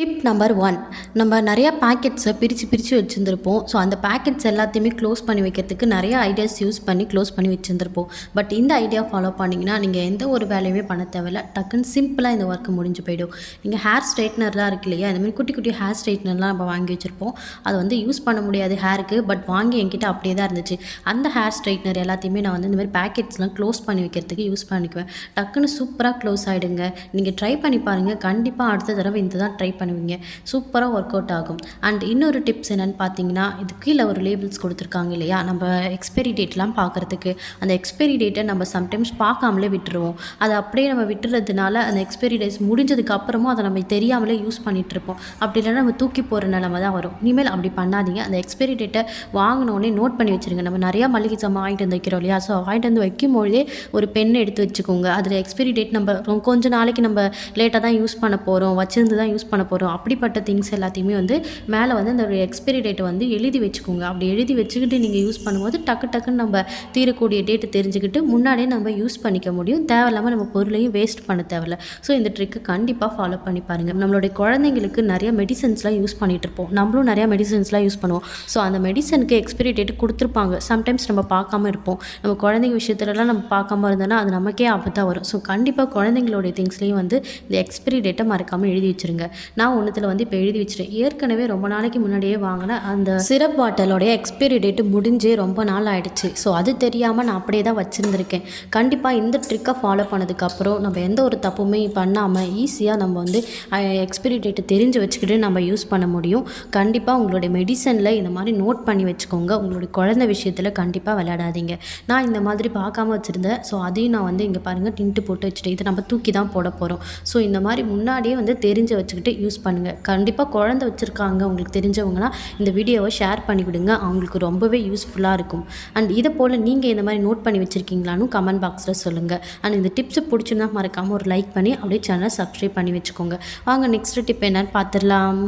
Tip number 1. நம்ம நிறையா பேக்கெட்ஸை பிரித்து வச்சுருந்துருப்போம். ஸோ அந்த பேக்கெட்ஸ் எல்லாத்தையுமே க்ளோஸ் பண்ணி வைக்கிறதுக்கு நிறைய ஐடியாஸ் யூஸ் பண்ணி க்ளோஸ் பண்ணி வச்சுருந்துருப்போம். பட் இந்த ஐடியா ஃபாலோ பண்ணிங்கன்னா நீங்கள் எந்த ஒரு வேலையுமே பண்ண தேவையில்ல. டக்குன்னு சிம்பிளாக இந்த ஒர்க்கு முடிஞ்சு போயிடும். நீங்கள் ஹேர் ஸ்ட்ரைட்னர்லாம் இருக்கு இல்லையா, இந்த மாதிரி குட்டி குட்டி ஹேர் ஸ்ட்ரைட்னர்லாம் நம்ம வாங்கி வச்சுருப்போம். அதை வந்து யூஸ் பண்ண முடியாது ஹேருக்கு, பட் வாங்கி என்கிட்ட அப்படியே தான் இருந்துச்சு. அந்த ஹேர் ஸ்ட்ரைட்னர் எல்லாத்தையுமே நான் வந்து இந்த மாதிரி பேக்கெட்ஸ்லாம் க்ளோஸ் பண்ணி வைக்கிறதுக்கு யூஸ் பண்ணிக்குவேன். டக்குன்னு சூப்பராக க்ளோஸ் ஆகிடுங்க. நீங்கள் ட்ரை பண்ணி பாருங்கள். கண்டிப்பாக அடுத்த தடவை இந்த தான் ட்ரை பண்ணுவீங்க. சூப்பராக ஒர்க் அவுட் ஆகும். அண்ட் இன்னொரு டிப்ஸ் என்னென்னு பார்த்தீங்கன்னா, இது கீழே ஒரு லேபிள்ஸ் கொடுத்துருக்காங்க இல்லையா, நம்ம எக்ஸ்பைரி டேட்லாம் பார்க்குறதுக்கு. அந்த எக்ஸ்பைரி டேட்டை நம்ம சம்டைம்ஸ் பார்க்காமலே விட்டுருவோம். அதை அப்படியே நம்ம விட்டுறதுனால அந்த எக்ஸ்பைரி டேட்ஸ் முடிஞ்சதுக்கு அப்புறமும் அதை நம்ம தெரியாமலே யூஸ் பண்ணிகிட்டு இருப்போம். அப்படி இல்லைன்னா நம்ம தூக்கி போகிற நிலமை தான் வரும். இனிமேல் அப்படி பண்ணாதீங்க. அந்த எக்ஸ்பைரி டேட்டை வாங்கினோடனே நோட் பண்ணி வச்சுருங்க. நம்ம நிறையா மளிகை சாமான் வாங்கிட்டு வந்து வைக்கிறோம் இல்லையா, ஸோ வாங்கிட்டு வந்து வைக்கும்பொழுதே ஒரு பென் எடுத்து வச்சுக்கோங்க. அதில் எக்ஸ்பைரி டேட் நம்ம கொஞ்சம் நாளைக்கு நம்ம லேட்டாக தான் யூஸ் பண்ண போகிறோம், வச்சிருந்து தான் யூஸ் பண்ண போகிறோம். அப்படிப்பட்ட திங்ஸ் எல்லாத்தையுமே வந்து மேலே வந்து அந்த எக்ஸ்பைரி டேட்டை வந்து எழுதி வச்சுக்கோங்க. அப்படி எழுதி வச்சுக்கிட்டு நீங்கள் யூஸ் பண்ணும்போது டக்குன்னு நம்ம தீரக்கூடிய டேட்டு தெரிஞ்சுக்கிட்டு முன்னாடியே நம்ம யூஸ் பண்ணிக்க முடியும். தேவையில்லாமல் நம்ம பொருளையும் வேஸ்ட் பண்ண தேவையில்ல. ஸோ இந்த ட்ரிக்கு கண்டிப்பாக ஃபாலோ பண்ணி பாருங்கள். நம்மளுடைய குழந்தைங்களுக்கு நிறைய மெடிசன்ஸ்லாம் யூஸ் பண்ணிகிட்டு இருப்போம். நம்மளும் நிறையா மெடிசன்ஸ்லாம் யூஸ் பண்ணுவோம். ஸோ அந்த மெடிசனுக்கு எக்ஸ்பைரி டேட்டு கொடுத்துருப்பாங்க. சம்டைம்ஸ் நம்ம பார்க்காம இருப்போம். நம்ம குழந்தைங்க விஷயத்துலலாம் நம்ம பார்க்காம இருந்தோன்னா அது நமக்கே ஆபத்தாக வரும். ஸோ கண்டிப்பாக குழந்தைங்களுடைய திங்ஸ்லேயும் வந்து இந்த எக்ஸ்பைரி டேட்டை மறக்காமல் எழுதி வச்சுருங்க. நான் ஒன்றுத்தில் வந்து இப்போ எழுதி வச்சுட்டேன். ஏற்கனவே ரொம்ப நாளைக்கு முன்னாடியே வாங்கின அந்த சிரப் பாட்டிலோடைய எக்ஸ்பைரி டேட்டு முடிஞ்சே ரொம்ப நாள் ஆகிடுச்சு. ஸோ அது தெரியாமல் நான் அப்படியே தான் வச்சுருந்துருக்கேன். கண்டிப்பாக இந்த ட்ரிக்கை ஃபாலோ பண்ணதுக்கப்புறம் நம்ம எந்த ஒரு தப்புமே பண்ணாமல் ஈஸியாக நம்ம வந்து எக்ஸ்பைரி டேட்டு தெரிஞ்சு வச்சுக்கிட்டு நம்ம யூஸ் பண்ண முடியும். கண்டிப்பாக உங்களுடைய மெடிசனில் இந்த மாதிரி நோட் பண்ணி வச்சுக்கோங்க. உங்களுடைய குழந்தை விஷயத்தில் கண்டிப்பாக விளையாடாதீங்க. நான் இந்த மாதிரி பார்க்காம வச்சுருந்தேன். ஸோ அதையும் நான் வந்து இங்கே பாருங்கள் டின்ட்டு போட்டு வச்சுட்டேன். இதை நம்ம தூக்கி தான் போட போகிறோம். ஸோ இந்த மாதிரி முன்னாடியே வந்து தெரிஞ்சு வச்சுக்கிட்டு யூஸ் பண்ணுங்கள். கண்டிப்பாக குழந்தை வச்சுருக்காங்க உங்களுக்கு தெரிஞ்சவங்கன்னா இந்த வீடியோவை ஷேர் பண்ணி விடுங்க. அவங்களுக்கு ரொம்பவே யூஸ்ஃபுல்லாக இருக்கும். அண்ட் இதை போல் நீங்கள் இந்த மாதிரி நோட் பண்ணி வச்சுருக்கீங்களான்னு கமெண்ட் பாக்ஸில் சொல்லுங்கள். அண்ட் இந்த டிப்ஸை பிடிச்சிருந்தா மறக்காமல் ஒரு லைக் பண்ணி அப்படியே சேனலை சப்ஸ்கிரைப் பண்ணி வச்சுக்கோங்க. வாங்க நெக்ஸ்ட் டிப் என்னன்னு பார்த்துடலாம்.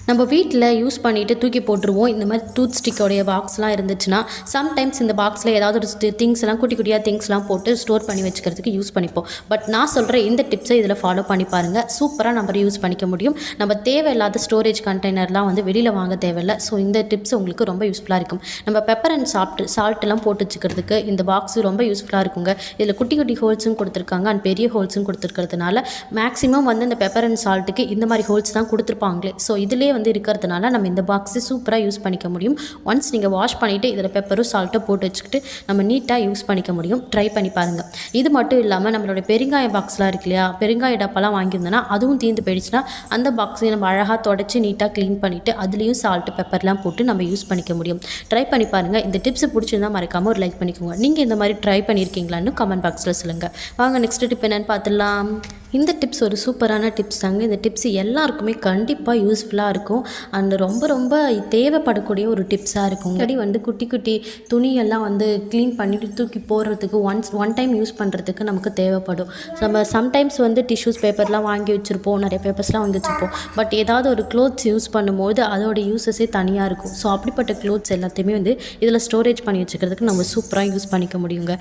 நம்ம வீட்டில் யூஸ் பண்ணிவிட்டு தூக்கி போட்டுருவோம். இந்த மாதிரி டூத் ஸ்டிக்கோடைய பாக்ஸ்லாம் இருந்துச்சுன்னா சம்டைம்ஸ் இந்த பாக்ஸில் ஏதாவது ஒரு திங்ஸ்லாம் குட்டி குட்டியாக திங்ஸ்லாம் போட்டு ஸ்டோர் பண்ணி வச்சுக்கிறதுக்கு யூஸ் பண்ணிப்போம். பட் நான் சொல்கிற இந்த டிப்ஸை இதில் ஃபாலோ பண்ணி பாருங்கள். சூப்பராக நம்ம யூஸ் பண்ணிக்க முடியும். நம்ம தேவையில்லாத ஸ்டோரேஜ் கண்டெய்னர்லாம் வந்து வெளியில் வாங்க தேவையில்லை. ஸோ இந்த டிப்ஸ் உங்களுக்கு ரொம்ப யூஸ்ஃபுல்லாக இருக்கும். நம்ம பெப்பர் அண்ட் சால்ட்டெல்லாம் போட்டு வச்சுக்கிறதுக்கு இந்த பாக்ஸு ரொம்ப யூஸ்ஃபுல்லாக இருக்குங்க. இதில் குட்டி குட்டி ஹோல்ஸும் கொடுத்துருக்காங்க அண்ட் பெரிய ஹோல்ஸும் கொடுத்துருக்கிறதுனால மேக்ஸிமம் வந்து இந்த பெப்பர் அண்ட் சால்ட்டுக்கு இந்த மாதிரி ஹோல்ஸ் தான் கொடுத்துருப்பாங்களே. ஸோ இதிலே வந்து இருக்கிறதுனால நம்ம இந்த பாக்ஸை சூப்பராக யூஸ் பண்ணிக்க முடியும். ஒன்ஸ் நீங்கள் வாஷ் பண்ணிவிட்டு இதில் பெப்பரும் சால்ட்டை போட்டு வச்சுக்கிட்டு நம்ம நீட்டாக யூஸ் பண்ணிக்க முடியும். ட்ரை பண்ணி பாருங்கள். இது மட்டும் இல்லாமல் நம்மளோட பெருங்காய பாக்ஸ்லாம் இருக்கு இல்லையா, பெருங்காய டப்பாலாம் வாங்கியிருந்தோன்னா அதுவும் தீர்ந்து போயிடுச்சுன்னா அந்த பாக்ஸையும் நம்ம அழகாக தொடச்சி நீட்டாக க்ளீன் பண்ணிவிட்டு அதுலேயும் சால்ட்டு பெப்பர்லாம் போட்டு நம்ம யூஸ் பண்ணிக்க முடியும். ட்ரை பண்ணி பாருங்கள். இந்த டிப்ஸை பிடிச்சிருந்தால் மறக்காமல் ஒரு லைக் பண்ணிக்கோங்க. நீங்கள் இந்த மாதிரி ட்ரை பண்ணியிருக்கீங்களான்னு கமெண்ட் பாக்ஸில் சொல்லுங்கள். வாங்க நெக்ஸ்ட் டிப் என்னென்னு பார்த்துடலாம். இந்த டிப்ஸ் ஒரு சூப்பரான டிப்ஸ் தாங்க. இந்த டிப்ஸ் எல்லாருக்குமே கண்டிப்பாக யூஸ்ஃபுல்லாக இருக்கும் அண்ட் ரொம்ப ரொம்ப தேவைப்படக்கூடிய ஒரு டிப்ஸாக இருக்கும். முன்னாடி வந்து குட்டி குட்டி துணியெல்லாம் வந்து க்ளீன் பண்ணிவிட்டு தூக்கி போடுறதுக்கு ஒன் டைம் யூஸ் பண்ணுறதுக்கு நமக்கு தேவைப்படும். நம்ம சம்டைம்ஸ் வந்து டிஷ்யூஸ் பேப்பர்லாம் வாங்கி வச்சுருப்போம், நிறைய பேப்பர்ஸ்லாம் வாங்கி வச்சுருப்போம். பட் ஏதாவது ஒரு க்ளோத்ஸ் யூஸ் பண்ணும்போது அதோட யூஸஸே தனியாக இருக்கும். ஸோ அப்படிப்பட்ட க்ளோத்ஸ் எல்லாத்தையுமே வந்து இதில் ஸ்டோரேஜ் பண்ணி வச்சுக்கிறதுக்கு நம்ம சூப்பராக யூஸ் பண்ணிக்க முடியுங்க.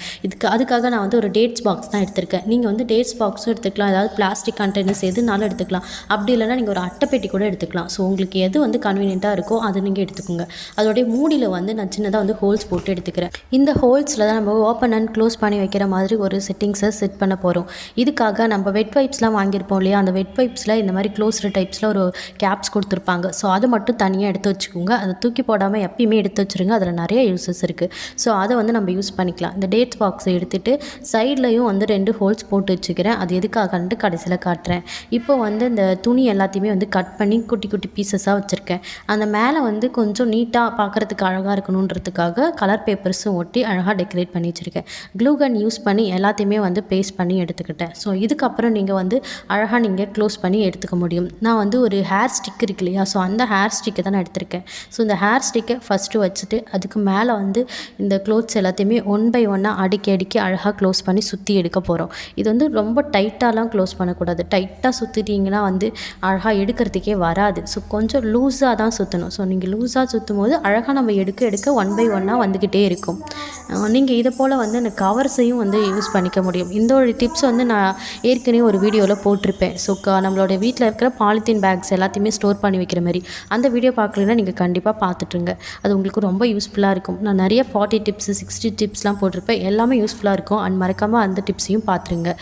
அதுக்காக நான் வந்து ஒரு டேட்ஸ் பாக்ஸ் தான் எடுத்திருக்கேன். நீங்கள் வந்து டேட்ஸ் பாக்ஸும் எடுத்துக்கலாம், பிளாஸ்டிக் கண்டெய்னர்ஸ் எதுனாலும் எடுத்துக்கலாம். அப்படி இல்லைனா நீங்கள் ஒரு அட்டைப்பெட்டி கூட எடுத்துக்கலாம். ஸோ உங்களுக்கு எது வந்து கன்வீனியண்ட்டாக இருக்கோ அதை நீங்கள் எடுத்துக்கோங்க. அதோடைய மூடியில் வந்து நான் சின்னதாக வந்து ஹோல்ஸ் போட்டு எடுத்துக்கிறேன். இந்த ஹோல்ஸில் தான் நம்ம ஓப்பன் அண்ட் க்ளோஸ் பண்ணி வைக்கிற மாதிரி ஒரு செட்டிங்ஸை செட் பண்ண போகிறோம். இதுக்காக நம்ம வெட் வைப்ஸ்லாம் வாங்கியிருப்போம் இல்லையா, அந்த வெட் வைப்ஸில் இந்த மாதிரி க்ளோஸ்டு டைப்ஸில் ஒரு கேப்ஸ் கொடுத்துருப்பாங்க. ஸோ அதை மட்டும் தனியாக எடுத்து வச்சுக்கோங்க. அதை தூக்கி போடாமல் எப்பயுமே எடுத்து வச்சுருங்க. அதில் நிறைய யூஸஸ் இருக்குது. ஸோ அதை வந்து நம்ம யூஸ் பண்ணிக்கலாம். இந்த டேட்ஸ் பாக்ஸை எடுத்துகிட்டு சைட்லையும் வந்து 2 ஹோல்ஸ் போட்டு வச்சுக்கிறேன். அது எதுக்காக கடைசியில் காட்டுறேன். இப்போ வந்து இந்த துணி எல்லாத்தையுமே வந்து கட் பண்ணி குட்டி குட்டி பீசஸாக வச்சுருக்கேன். அந்த மேலே வந்து கொஞ்சம் நீட்டாக பார்க்குறதுக்கு அழகாக இருக்கணுன்றதுக்காக கலர் பேப்பர்ஸும் ஒட்டி அழகாக டெக்கரேட் பண்ணி வச்சுருக்கேன். க்ளூ கன் யூஸ் பண்ணி எல்லாத்தையுமே வந்து பேஸ்ட் பண்ணி எடுத்துக்கிட்டேன். ஸோ இதுக்கப்புறம் நீங்கள் வந்து அழகாக நீங்கள் க்ளோஸ் பண்ணி எடுத்துக்க முடியும். நான் வந்து ஒரு ஹேர் ஸ்டிக் இருக்கு இல்லையா, ஸோ அந்த ஹேர் ஸ்டிக்கை தான் நான் எடுத்திருக்கேன். ஸோ இந்த ஹேர் ஸ்டிக்கை ஃபஸ்ட்டு வச்சுட்டு அதுக்கு மேலே வந்து இந்த க்ளோத்ஸ் எல்லாத்தையுமே ஒன் பை ஒன்னாக அடுக்கி அழகாக க்ளோஸ் பண்ணி சுற்றி எடுக்க போகிறோம். இது வந்து ரொம்ப டைட்டாலாம் க்ளோஸ் பண்ணக்கூடாது. டைட்டாக சுற்றிட்டிங்கன்னா வந்து அழகாக எடுக்கிறதுக்கே வராது. ஸோ கொஞ்சம் லூஸாக தான் சுற்றணும். ஸோ நீங்கள் லூஸாக சுற்றும் போது அழகாக நம்ம எடுக்க எடுக்க 1 பை 1 வந்துக்கிட்டே இருக்கும். நீங்கள் இதை போல் வந்து அந்த கவர்ஸையும் வந்து யூஸ் பண்ணிக்க முடியும். இந்த ஒரு டிப்ஸ் வந்து நான் ஏற்கனவே ஒரு வீடியோவில் போட்டிருப்பேன். ஸோ நம்மளோட வீட்டில் இருக்கிற பாலித்தீன் பேக்ஸ் எல்லாத்தையுமே ஸ்டோர் பண்ணி வைக்கிற மாதிரி அந்த வீடியோ பார்க்கலன்னா நீங்கள் கண்டிப்பாக பார்த்துட்டுருங்க. அது உங்களுக்கு ரொம்ப யூஸ்ஃபுல்லாக இருக்கும். நான் நிறைய 40 டிப்ஸ் 60 டிப்ஸ்லாம் போட்டிருப்பேன். எல்லாமே யூஸ்ஃபுல்லாக இருக்கும். அண்ட் மறக்காமல் அந்த டிப்ஸையும் பார்த்துருங்க.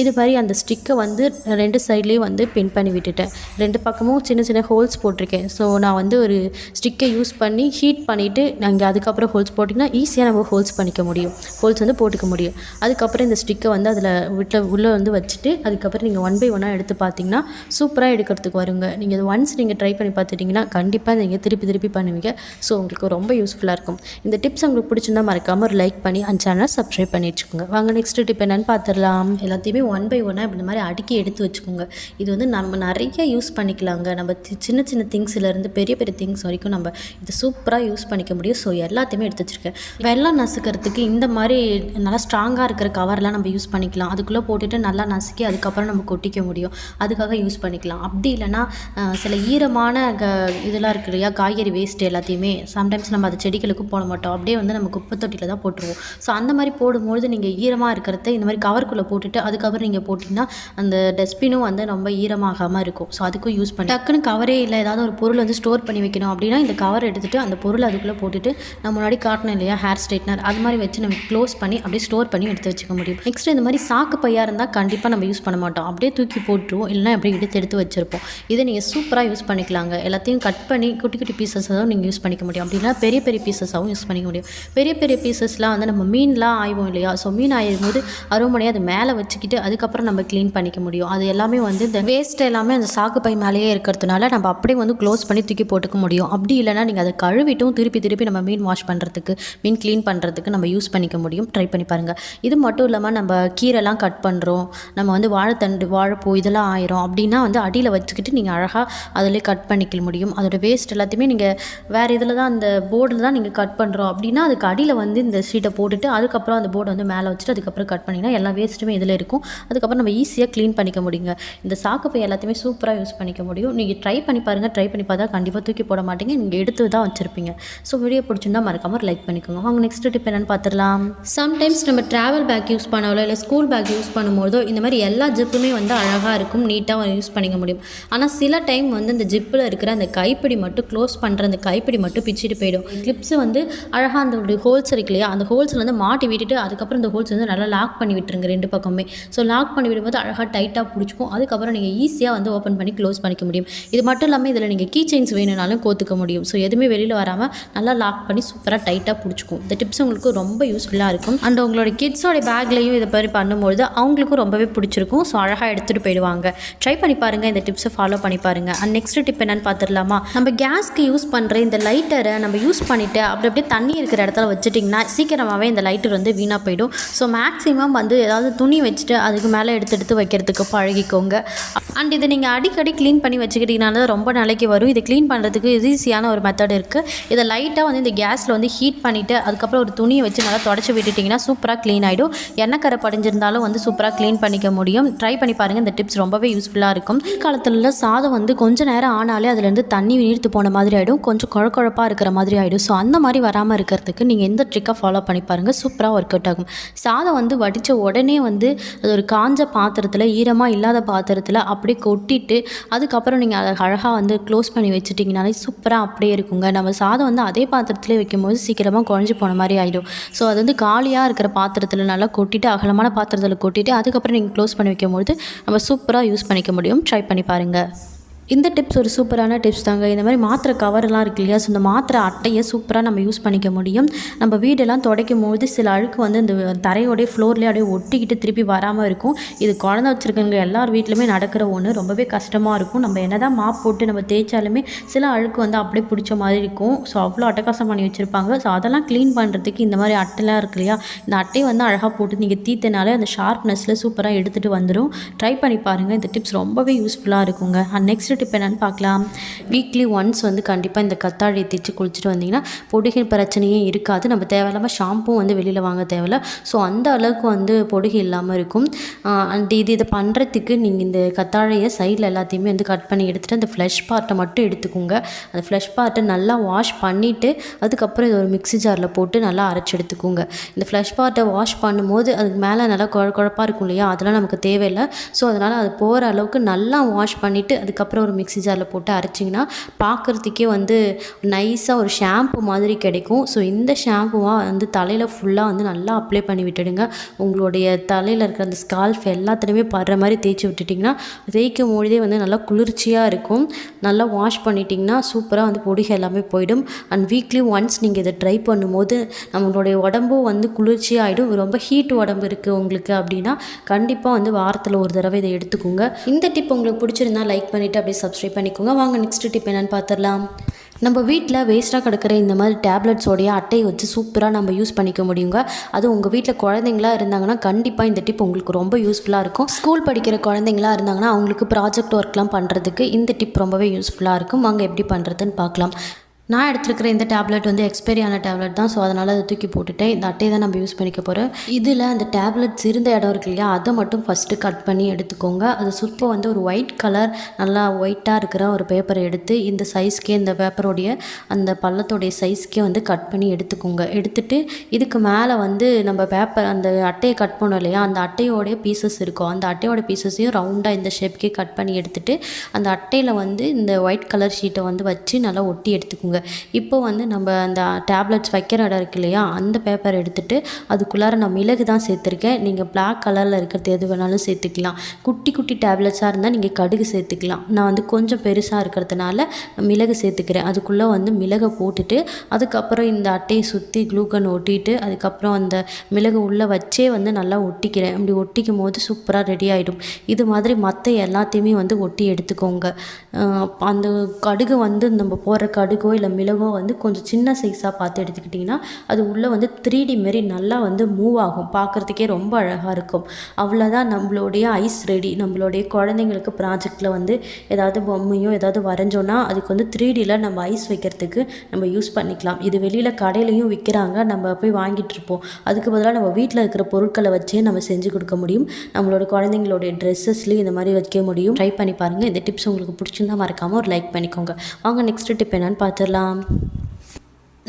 இது மாதிரி அந்த ஸ்டிக்கை வந்து 2 சைட்லேயும் வந்து பின் பண்ணி விட்டுட்டேன். 2 பக்கமும் சின்ன சின்ன ஹோல்ஸ் போட்டிருக்கேன். ஸோ நான் வந்து ஒரு ஸ்டிக்கை யூஸ் பண்ணி ஹீட் பண்ணிவிட்டு நாங்கள் அதுக்கப்புறம் ஹோல்ஸ் போட்டிங்கன்னா ஈஸியாக நம்ம ஹோல்ஸ் பண்ணிக்க முடியும். ஹோல்ஸ் வந்து போட்டுக்க முடியும். அதுக்கப்புறம் இந்த ஸ்டிக்கை வந்து அதில் உள்ளே வந்து வச்சுட்டு அதுக்கப்புறம் நீங்கள் 1 பை 1 எடுத்து பார்த்தீங்கன்னா சூப்பராக எடுக்கிறதுக்கு வருங்க. நீங்கள் ஒன்ஸ் நீங்கள் ட்ரை பண்ணி பார்த்துட்டிங்கன்னா கண்டிப்பாக நீங்கள் திருப்பி பண்ணுவீங்க. ஸோ உங்களுக்கு ரொம்ப யூஸ்ஃபுல்லாக இருக்கும். இந்த டிப்ஸ் உங்களுக்கு பிடிச்சிருந்தா மறக்காமல் ஒரு லைக் பண்ணி அந்த சேனலை சப்ஸ்கிரைப் பண்ணி வச்சுக்கோங்க. வாங்க நெக்ஸ்ட் டிப் என்னென்னு பார்த்துடலாம். எல்லாத்தையுமே 1 பை 1 இந்த மாதிரி அடுக்கி எடுத்து வச்சுக்கோங்க. இது வந்து நம்ம நிறைய யூஸ் பண்ணிக்கலாங்க. நம்ம சின்ன சின்ன திங்ஸ்லேருந்து பெரிய பெரிய திங்ஸ் வரைக்கும் நம்ம இது சூப்பராக யூஸ் பண்ணிக்க முடியும். ஸோ எல்லாத்தையுமே எடுத்து வச்சுருக்கேன். வெள்ளம் நசுக்கிறதுக்கு இந்த மாதிரி நல்லா ஸ்ட்ராங்காக இருக்கிற கவர்லாம் நம்ம யூஸ் பண்ணிக்கலாம். அதுக்குள்ளே போட்டுட்டு நல்லா நசுக்கி அதுக்கப்புறம் நம்ம கொட்டிக்க முடியும். அதுக்காக யூஸ் பண்ணிக்கலாம். அப்படி இல்லைனா சில ஈரமான இதெல்லாம் இருக்கு இல்லையா, காய்கறி வேஸ்ட் எல்லாத்தையுமே சம்டைம்ஸ் நம்ம அது செடிகளுக்கும் போட மாட்டோம். அப்படியே வந்து நம்ம குப்பை தொட்டியில் தான் போட்டுருவோம். ஸோ அந்த மாதிரி போடும்போது நீங்கள் ஈரமாக இருக்கிறத இந்த மாதிரி கவருக்குள்ளே போட்டுட்டு அதுக்கப்புறம் நீங்கள் போட்டிங்கன்னா அந்த டஸ்ட்பினும் வந்து ரொம்ப ஈரமாகாமல் இருக்கும். ஸோ அதுக்கும் யூஸ் பண்ணி டக்குன்னு கவரே இல்லை ஏதாவது ஒரு பொருள் வந்து ஸ்டோர் பண்ணி வைக்கணும் அப்படின்னா இந்த கவர் எடுத்துகிட்டு அந்த பொருள் அதுக்குள்ளே போட்டுட்டு நம்ம முன்னாடி காட்டணும் இல்லையா ஹேர் ஸ்ட்ரைட்னர், அது மாதிரி வச்சு நம்ம க்ளோஸ் பண்ணி அப்படியே ஸ்டோர் பண்ணி எடுத்து வச்சுக்க முடியும். நெக்ஸ்ட் இந்த மாதிரி சாக்கு பையாக இருந்தால் கண்டிப்பாக நம்ம யூஸ் பண்ண மாட்டோம். அப்படியே தூக்கி போட்டுருவோம். இல்லைனா அப்படியே எடுத்து வச்சுருப்போம். இதை நீங்கள் சூப்பராக யூஸ் பண்ணிக்கலாங்க. எல்லாத்தையும் கட் பண்ணி குட்டி குட்டி பீசஸாகவும் நீங்கள் யூஸ் பண்ணிக்க முடியும். அப்படின்னா பெரிய பெரிய பீசஸாகவும் யூஸ் பண்ணிக்க முடியும். பெரிய பெரிய பீசஸ்லாம் வந்து நம்ம மீன்லாம் ஆய்வோம் இல்லையா, ஸோ மீன் ஆயும் போது அருமனையாக அது மேலே வச்சுக்கிட்டு அதுக்கப்புறம் நம்ம க்ளீன் பண்ணிக்க முடியும். அது எல்லாமே வந்து இந்த வேஸ்ட் எல்லாமே அந்த சாக்கு பை மேலேயே இருக்கிறதுனால நம்ம அப்படியே வந்து க்ளோஸ் பண்ணி தூக்கி போட்டுக்க முடியும். அப்படி இல்லைனா நீங்கள் அதை கழுவிட்டும் திருப்பி நம்ம மீன் வாஷ் பண்ணுறதுக்கு மீன் க்ளீன் பண்ணுறதுக்கு நம்ம யூஸ் பண்ணிக்க முடியும். ட்ரை பண்ணி பாருங்கள். இது மட்டும் இல்லாமல் நம்ம கீரைலாம் கட் பண்ணுறோம், நம்ம வந்து வாழைத்தண்டு வாழைப்பூ இதெல்லாம் ஆயிரும் அப்படின்னா வந்து அடியில் வச்சுக்கிட்டு நீங்கள் அழகாக அதிலே கட் பண்ணிக்க முடியும். அதோட வேஸ்ட் எல்லாத்தையுமே நீங்கள் வேறு இதில் தான் அந்த போர்டில் தான் நீங்கள் கட் பண்ணுறோம் அப்படின்னா அதுக்கு அடியில் வந்து இந்த ஷீட்டை போட்டுட்டு அதுக்கப்புறம் அந்த போர்டை வந்து மேலே வச்சுட்டு அதுக்கப்புறம் கட் பண்ணிங்கன்னா எல்லா வேஸ்ட்டுமே இதில் இருக்கும். அதுக்கப்புறம் நம்ம ஈஸியாக க்ளீன் பண்ணிக்க முடியுங்க. இந்த சாக்கு பை எல்லாத்தையுமே சூப்பராக யூஸ் பண்ணிக்க முடியும். நீங்கள் ட்ரை பண்ணி பாருங்கள். ட்ரை பண்ணி பார்த்தா கண்டிப்பாக தூக்கி போட மாட்டீங்க. நீங்கள் எடுத்து தான் வச்சுருப்பீங்க. ஸோ வீடியோ பிடிச்சிருந்தா மறக்காமல் லைக் பண்ணிக்கோங்க. அவங்க நெக்ஸ்ட் டிப் என்னென்னு பார்த்துடலாம். சம்டைம்ஸ் நம்ம ட்ராவல் பேக் யூஸ் பண்ணாலோ இல்லை ஸ்கூல் பேக் யூஸ் பண்ணும்போதோ இந்த மாதிரி எல்லா ஜிப்புமே வந்து அழகாக இருக்கும், நீட்டாக யூஸ் பண்ணிக்க முடியும். ஆனால் சில டைம் வந்து இந்த ஜிப்பில் இருக்கிற அந்த கைப்பிடி மட்டும் க்ளோஸ் பண்ணுற அந்த கைப்பிடி மட்டும் பிச்சுட்டு போயிடும். கிளிப்ஸ் வந்து அழகாக அந்த ஹோல்ஸ் இருக்கு இல்லையா, அந்த ஹோல்ஸில் வந்து மாட்டி விட்டுட்டு அதுக்கப்புறம் இந்த ஹோல்ஸ் வந்து நல்லா லாக் பண்ணி விட்டுருங்க 2 பக்கமே. ஸோ லாக் பண்ணி விடும்போது அழகாக டைட்டாக பிடிச்சிக்கும். அதுக்கப்புறம் நீங்கள் ஈஸியாக வந்து ஓப்பன் பண்ணி க்ளோஸ் பண்ணிக்க முடியும். இது மட்டும் இல்லாமல் இதில் நீங்கள் கீ செயின்ஸ் வேணும்னாலும் கோத்துக்க முடியும். ஸோ எதுவுமே வெளியில் வராமல் நல்லா லாக் பண்ணி சூப்பராக டைட்டாக பிடிச்சிக்கும். இந்த டிப்ஸ் உங்களுக்கு ரொம்ப யூஸ்ஃபுல்லாக இருக்கும். அண்ட் உங்களோட கிட்ஸோட பேக்லையும் இதை மாதிரி பண்ணும்போது அவங்களுக்கும் ரொம்பவே பிடிச்சிருக்கும். ஸோ அழகாக எடுத்துகிட்டு போயிடுவாங்க. ட்ரை பண்ணி பாருங்கள். இந்த டிப்ஸை ஃபாலோ பண்ணி பாருங்கள். அண்ட் நெக்ஸ்ட் டிப் என்னென்னு பார்த்துடலாமா. நம்ம கேஸ்க்கு யூஸ் பண்ணுற இந்த லைட்டரை நம்ம யூஸ் பண்ணிவிட்டு அப்படியே தண்ணி இருக்கிற இடத்துல வச்சுட்டிங்கன்னா சீக்கிரமாகவே இந்த லைட்டர் வந்து வீணாக போயிடும். ஸோ மேக்ஸிமம் வந்து ஏதாவது துணி வச்சுட்டு அதுக்கு மேலே எடுத்து வைக்கிறதுக்கு பழகிக்கோங்க. அண்ட் இதை நீங்கள் அடிக்கடி க்ளீன் பண்ணி வச்சுக்கிட்டிங்கனால ரொம்ப நாளைக்கு வரும். இதை க்ளீன் பண்ணுறதுக்கு ஈஸியான ஒரு மெத்தட் இருக்குது. இதை லைட்டாக வந்து இந்த கேஸில் வந்து ஹீட் பண்ணிவிட்டு அதுக்கப்புறம் ஒரு துணியை வச்சு நல்லா தொடச்சி விட்டுட்டிங்கன்னா சூப்பராக க்ளீன் ஆகிடும். எண்ணெய் கரை படிஞ்சிருந்தாலும் வந்து சூப்பராக க்ளீன் பண்ணிக்க முடியும். ட்ரை பண்ணி பாருங்கள். இந்த டிப்ஸ் ரொம்பவே யூஸ்ஃபுல்லாக இருக்கும். காலத்தில் சாதம் வந்து கொஞ்சம் நேரம் ஆனாலே அதுலேருந்து தண்ணி நீர்த்து போன மாதிரி ஆகிடும், கொஞ்சம் குழப்பாக இருக்கிற மாதிரி ஆகிடும். ஸோ அந்த மாதிரி வராமல் இருக்கிறதுக்கு நீங்கள் எந்த ட்ரிக்கை ஃபாலோ பண்ணி பாருங்கள். சூப்பராக ஒர்க் அவுட் ஆகும். சாதம் வந்து வடித்த உடனே வந்து அது ஒரு காஞ்ச பாத்திரத்தில் ஈரமாக இல்லாத பாத்திரத்தில் அப்படியே கொட்டிட்டு அதுக்கப்புறம் நீங்கள் அதை அழகாக வந்து க்ளோஸ் பண்ணி வச்சுட்டிங்கனாலே சூப்பராக அப்படியே இருக்குங்க. நம்ம சாதம் வந்து அதே பாத்திரத்தில் வைக்கும்போது சீக்கிரமாக குழஞ்சி போன மாதிரி ஆகிடும். ஸோ அது வந்து காலியாக இருக்கிற பாத்திரத்தில் நல்லா கொட்டிட்டு அகலமான பாத்திரத்தில் கொட்டிட்டு அதுக்கப்புறம் நீங்கள் க்ளோஸ் பண்ணி வைக்கும்போது நம்ம சூப்பராக யூஸ் பண்ணிக்க முடியும். ட்ரை பண்ணி பாருங்கள். இந்த டிப்ஸ் ஒரு சூப்பரான டிப்ஸ் தாங்க. இந்த மாதிரி மாத்திரை கவர்லாம் இருக்கு இல்லையா, ஸோ இந்த மாத்திரை அட்டையை சூப்பராக நம்ம யூஸ் பண்ணிக்க முடியும். நம்ம வீடெல்லாம் துடைக்கும் போது சில அழுக்கு வந்து இந்த தரையோடைய ஃப்ளோர்லேயே அப்படியே ஒட்டிக்கிட்டு திருப்பி வராமல் இருக்கும். இது குழந்தை வச்சுருக்கவங்க எல்லார் வீட்லையுமே நடக்கிற ஒன்று. ரொம்பவே கஷ்டமாக இருக்கும். நம்ம என்ன தான் மாப் போட்டு நம்ம தேய்ச்சாலுமே சில அழுக்கு வந்து அப்படியே பிடிச்ச மாதிரி இருக்கும். ஸோ அவ்வளோ அட்டகாசம் பண்ணி வச்சுருப்பாங்க. ஸோ அதெல்லாம் க்ளீன் பண்ணுறதுக்கு இந்த மாதிரி அட்டைலாம் இருக்கு இல்லையா, இந்த அட்டையை வந்து அழகாக போட்டு நீங்கள் தீத்தினாலே அந்த ஷார்ப்னஸில் சூப்பராக எடுத்துகிட்டு வந்துடும். ட்ரை பண்ணி பாருங்கள். இந்த டிப்ஸ் ரொம்பவே யூஸ்ஃபுல்லாக இருக்குங்க. அண்ட் நெக்ஸ்ட் டிப் என்னென்னு பார்க்கலாம். வீக்லி ஒன்ஸ் வந்து கண்டிப்பாக இந்த கத்தாழையை தேய்ச்சி குளிச்சுட்டு வந்தீங்கன்னா பொடுகை பிரச்சனையே இருக்காது. நம்ம தேவையில்லாமல் ஷாம்பும் வந்து வெளியில் வாங்க தேவையில்ல. ஸோ அந்த அளவுக்கு வந்து பொடுகை இல்லாமல் இருக்கும். அண்ட் இதை பண்ணுறதுக்கு நீங்கள் இந்த கத்தாழையை சைடில் எல்லாத்தையுமே வந்து கட் பண்ணி எடுத்துகிட்டு அந்த ஃப்ளஷ் பார்ட்டை மட்டும் எடுத்துக்கோங்க. அந்த ஃப்ளஷ் பார்ட்டை நல்லா வாஷ் பண்ணிவிட்டு அதுக்கப்புறம் இது ஒரு மிக்ஸி ஜாரில் போட்டு நல்லா அரைச்சி எடுத்துக்கோங்க. இந்த ஃப்ளஷ் பார்ட்டை வாஷ் பண்ணும்போது அதுக்கு மேலே நல்லா குழப்பாக இருக்கும் இல்லையா, அதெல்லாம் நமக்கு தேவையில்லை. ஸோ அதனால் அது போகிற அளவுக்கு நல்லா வாஷ் பண்ணிவிட்டு அதுக்கப்புறம் ஒரு மிக்ஸி ஜாரில் போட்டு அரைச்சிங்கன்னா பார்க்குறதுக்கே வந்து நைஸாக ஒரு ஷாம்பு மாதிரி கிடைக்கும். ஸோ இந்த ஷாம்புவாக வந்து தலையில் ஃபுல்லாக வந்து நல்லா அப்ளை பண்ணி விட்டுடுங்க. உங்களுடைய தலையில் இருக்கிற அந்த ஸ்கால்ஃப் எல்லாத்துலேயுமே படுற மாதிரி தேய்ச்சி விட்டுட்டிங்கன்னா தேய்க்கும் பொழுதே வந்து நல்லா குளிர்ச்சியாக இருக்கும். நல்லா வாஷ் பண்ணிட்டிங்கன்னா சூப்பராக வந்து பொடுகை எல்லாமே போயிடும். அண்ட் வீக்லி ஒன்ஸ் நீங்கள் இதை ட்ரை பண்ணும்போது நம்மளுடைய உடம்பும் வந்து குளிர்ச்சியாகிடும். ரொம்ப ஹீட் உடம்பு இருக்குது உங்களுக்கு அப்படின்னா கண்டிப்பாக வந்து வாரத்தில் ஒரு தடவை இதை எடுத்துக்கோங்க. இந்த டிப் உங்களுக்கு பிடிச்சிருந்தா லைக் பண்ணிவிட்டு அப்படியே சப்ஸ்கிரைப் பண்ணிக்கோங்க. வாங்க நெக்ஸ்ட் டிப் என்னென்னு பார்த்துடலாம். நம்ம வீட்டில் வேஸ்ட்டாக கிடக்கிற இந்த மாதிரி டேப்லெட்ஸோடைய அட்டையை வச்சு சூப்பராக நம்ம யூஸ் பண்ணிக்க முடியுங்க. அதுவும் உங்கள் வீட்டில் குழந்தைங்களா இருந்தாங்கன்னா கண்டிப்பாக இந்த டிப் உங்களுக்கு ரொம்ப யூஸ்ஃபுல்லாக இருக்கும். ஸ்கூல் படிக்கிற குழந்தைங்களா இருந்தாங்கன்னா அவங்களுக்கு ப்ராஜெக்ட் ஒர்க்லாம் பண்ணுறதுக்கு இந்த டிப் ரொம்பவே யூஸ்ஃபுல்லாக இருக்கும். வாங்க எப்படி பண்ணுறதுன்னு பார்க்கலாம். நான் எடுத்துருக்கிற இந்த டேப்லெட் வந்து எக்ஸ்பைரி ஆன டேப்லெட் தான். ஸோ அதனால் அதை தூக்கி போட்டுட்டேன். இந்த அட்டையை தான் நம்ம யூஸ் பண்ணிக்க போகிறோம். இதில் அந்த டேப்லெட்ஸ் இருந்த இடம் இருக்கு இல்லையா, அதை மட்டும் ஃபஸ்ட்டு கட் பண்ணி எடுத்துக்கோங்க. அது சுப்போ வந்து ஒரு ஒயிட் கலர் நல்லா ஒயிட்டாக இருக்கிற ஒரு பேப்பரை எடுத்து இந்த சைஸ்க்கே இந்த பேப்பரோடைய அந்த பள்ளத்தோடைய சைஸ்க்கே வந்து கட் பண்ணி எடுத்துக்கோங்க. எடுத்துகிட்டு இதுக்கு மேலே வந்து நம்ம பேப்பர் அந்த அட்டையை கட் பண்ணோம் இல்லையா, அந்த அட்டையோடைய பீசஸ் இருக்கும். அந்த அட்டையோட பீசஸையும் ரவுண்டாக இந்த ஷேப்க்கே கட் பண்ணி எடுத்துகிட்டு அந்த அட்டையில் வந்து இந்த ஒயிட் கலர் ஷீட்டை வந்து வச்சு நல்லா ஒட்டி எடுத்துக்கோங்க. இப்போ வந்து நம்ம அந்த டேப்லெட்ஸ் வைக்கிற இடம் இருக்கு இல்லையா, அந்த பேப்பர் எடுத்துகிட்டு அதுக்குள்ளார நான் மிளகு தான் சேர்த்துருக்கேன். நீங்கள் பிளாக் கலரில் இருக்கிறது எது வேணாலும் சேர்த்துக்கலாம். குட்டி குட்டி டேப்லெட்ஸாக இருந்தால் நீங்கள் கடுகு சேர்த்துக்கலாம். நான் வந்து கொஞ்சம் பெருசாக இருக்கிறதுனால மிளகு சேர்த்துக்கிறேன். அதுக்குள்ளே வந்து மிளகை போட்டுட்டு அதுக்கப்புறம் இந்த அட்டையை சுற்றி க்ளூகன் ஒட்டிட்டு அதுக்கப்புறம் அந்த மிளகு உள்ளே வச்சே வந்து நல்லா ஒட்டிக்கிறேன். அப்படி ஒட்டிக்கும் போது சூப்பராக ரெடி ஆகிடும். இது மாதிரி மற்ற எல்லாத்தையுமே வந்து ஒட்டி எடுத்துக்கோங்க. அந்த கடுகு வந்து நம்ம போடுற கடுகோ இல்லை மிளகோ வந்து கொஞ்சம் சின்ன சைஸாக பார்த்து எடுத்துக்கிட்டிங்கன்னா அது உள்ளே வந்து 3D மாரி நல்லா வந்து மூவ் ஆகும். பார்க்குறதுக்கே ரொம்ப அழகாக இருக்கும். அவ்வளோதான், நம்மளுடைய ஐஸ் ரெடி. நம்மளுடைய குழந்தைங்களுக்கு ப்ராஜெக்டில் வந்து ஏதாவது பொம்மையோ ஏதாவது வரைஞ்சோன்னா அதுக்கு வந்து 3Dயில் நம்ம ஐஸ் வைக்கிறதுக்கு நம்ம யூஸ் பண்ணிக்கலாம். இது வெளியில் கடையிலையும் விற்கிறாங்க, நம்ம போய் வாங்கிட்டு இருப்போம். அதுக்கு பதிலாக நம்ம வீட்டில் இருக்கிற பொருட்களை வச்சே நம்ம செஞ்சு கொடுக்க முடியும். நம்மளோட குழந்தைங்களுடைய ட்ரெஸ்ஸஸ்லேயும் இந்த மாதிரி வைக்க முடியும். ட்ரை பண்ணி பாருங்கள். இந்த டிப்ஸ் உங்களுக்கு பிடிச்சிருந்தா மறக்காமல் ஒரு லைக் பண்ணிக்கோங்க. வாங்க நெக்ஸ்ட் டிப் என்னன்னு பார்த்துடலாம்.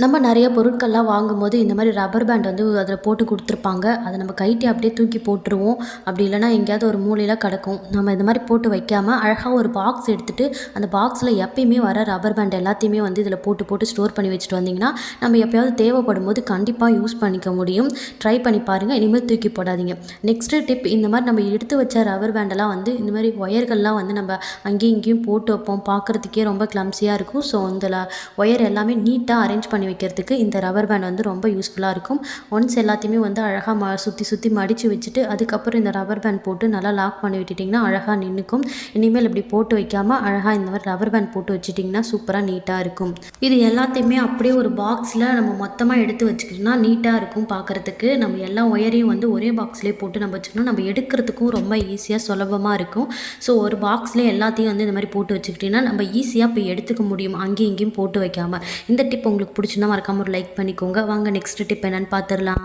நம்ம நிறைய பொருட்கள்லாம் வாங்கும்போது இந்த மாதிரி ரப்பர் பேண்ட் வந்து அதில் போட்டு கொடுத்துருப்பாங்க. அதை நம்ம கைட்டி அப்படியே தூக்கி போட்டுருவோம். அப்படி இல்லைனா எங்கேயாவது ஒரு மூலையில் கிடக்கும். நம்ம இந்த மாதிரி போட்டு வைக்காமல் அழகாக ஒரு பாக்ஸ் எடுத்துகிட்டு அந்த பாக்ஸில் எப்பயுமே வர ரப்பர் பேண்ட் எல்லாத்தையுமே வந்து இதில் போட்டு ஸ்டோர் பண்ணி வச்சுட்டு வந்திங்கன்னா நம்ம எப்போயாவது தேவைப்படும் போது கண்டிப்பாக யூஸ் பண்ணிக்க முடியும். ட்ரை பண்ணி பாருங்கள். இனிமேல் தூக்கி போடாதீங்க. நெக்ஸ்ட்டு டிப், இந்த மாதிரி நம்ம எடுத்து வச்ச ரப்பர் பேண்டெல்லாம் வந்து இந்த மாதிரி ஒயர்கள்லாம் வந்து நம்ம அங்கேயும் இங்கேயும் போட்டு வைப்போம். பார்க்குறதுக்கே ரொம்ப கிளம்ஸியாக இருக்கும். ஸோ இந்த ஒயர் எல்லாமே நீட்டாக அரேஞ்ச் பண்ணி வைக்கிறதுக்கு இந்த ரப்பர் பேண்ட் வந்து ரொம்ப யூஸ்ஃபுல்லாக இருக்கும். ஒன்ஸ் எல்லாத்தையுமே வந்து அழகாக சுற்றி மடித்து வச்சுட்டு அதுக்கப்புறம் இந்த ரப்பர் பேண்ட் போட்டு நல்லா லாக் பண்ணி விட்டுட்டிங்கன்னா அழகாக நின்றுக்கும். இனிமேல் இப்படி போட்டு வைக்காமல் அழகாக இந்த மாதிரி ரப்பர் பேண்ட் போட்டு வச்சுட்டிங்கன்னா சூப்பராக நீட்டாக இருக்கும். இது எல்லாத்தையுமே அப்படியே ஒரு பாக்ஸில் நம்ம மொத்தமாக எடுத்து வச்சுக்கிட்டோம்னா நீட்டாக இருக்கும் பார்க்குறதுக்கு. நம்ம எல்லா ஒயரையும் வந்து ஒரே பாக்ஸ்லேயே போட்டு நம்ம வச்சுக்கணும். நம்ம எடுக்கிறதுக்கும் ரொம்ப ஈஸியாக சுலபமாக இருக்கும். ஸோ ஒரு பாக்ஸ்லேயே எல்லாத்தையும் வந்து இந்த மாதிரி போட்டு வச்சுக்கிட்டிங்கன்னா நம்ம ஈஸியாக போய் எடுத்துக்க முடியும், அங்கேயும் இங்கேயும் போட்டு வைக்காமல். இந்த டிப் உங்களுக்கு பிடிச்சிருந்தா மறக்காம ஒரு லைக் பண்ணிக்கோங்க. வாங்க நெக்ஸ்ட் டிப் என்னன்னு பார்த்துடலாம்.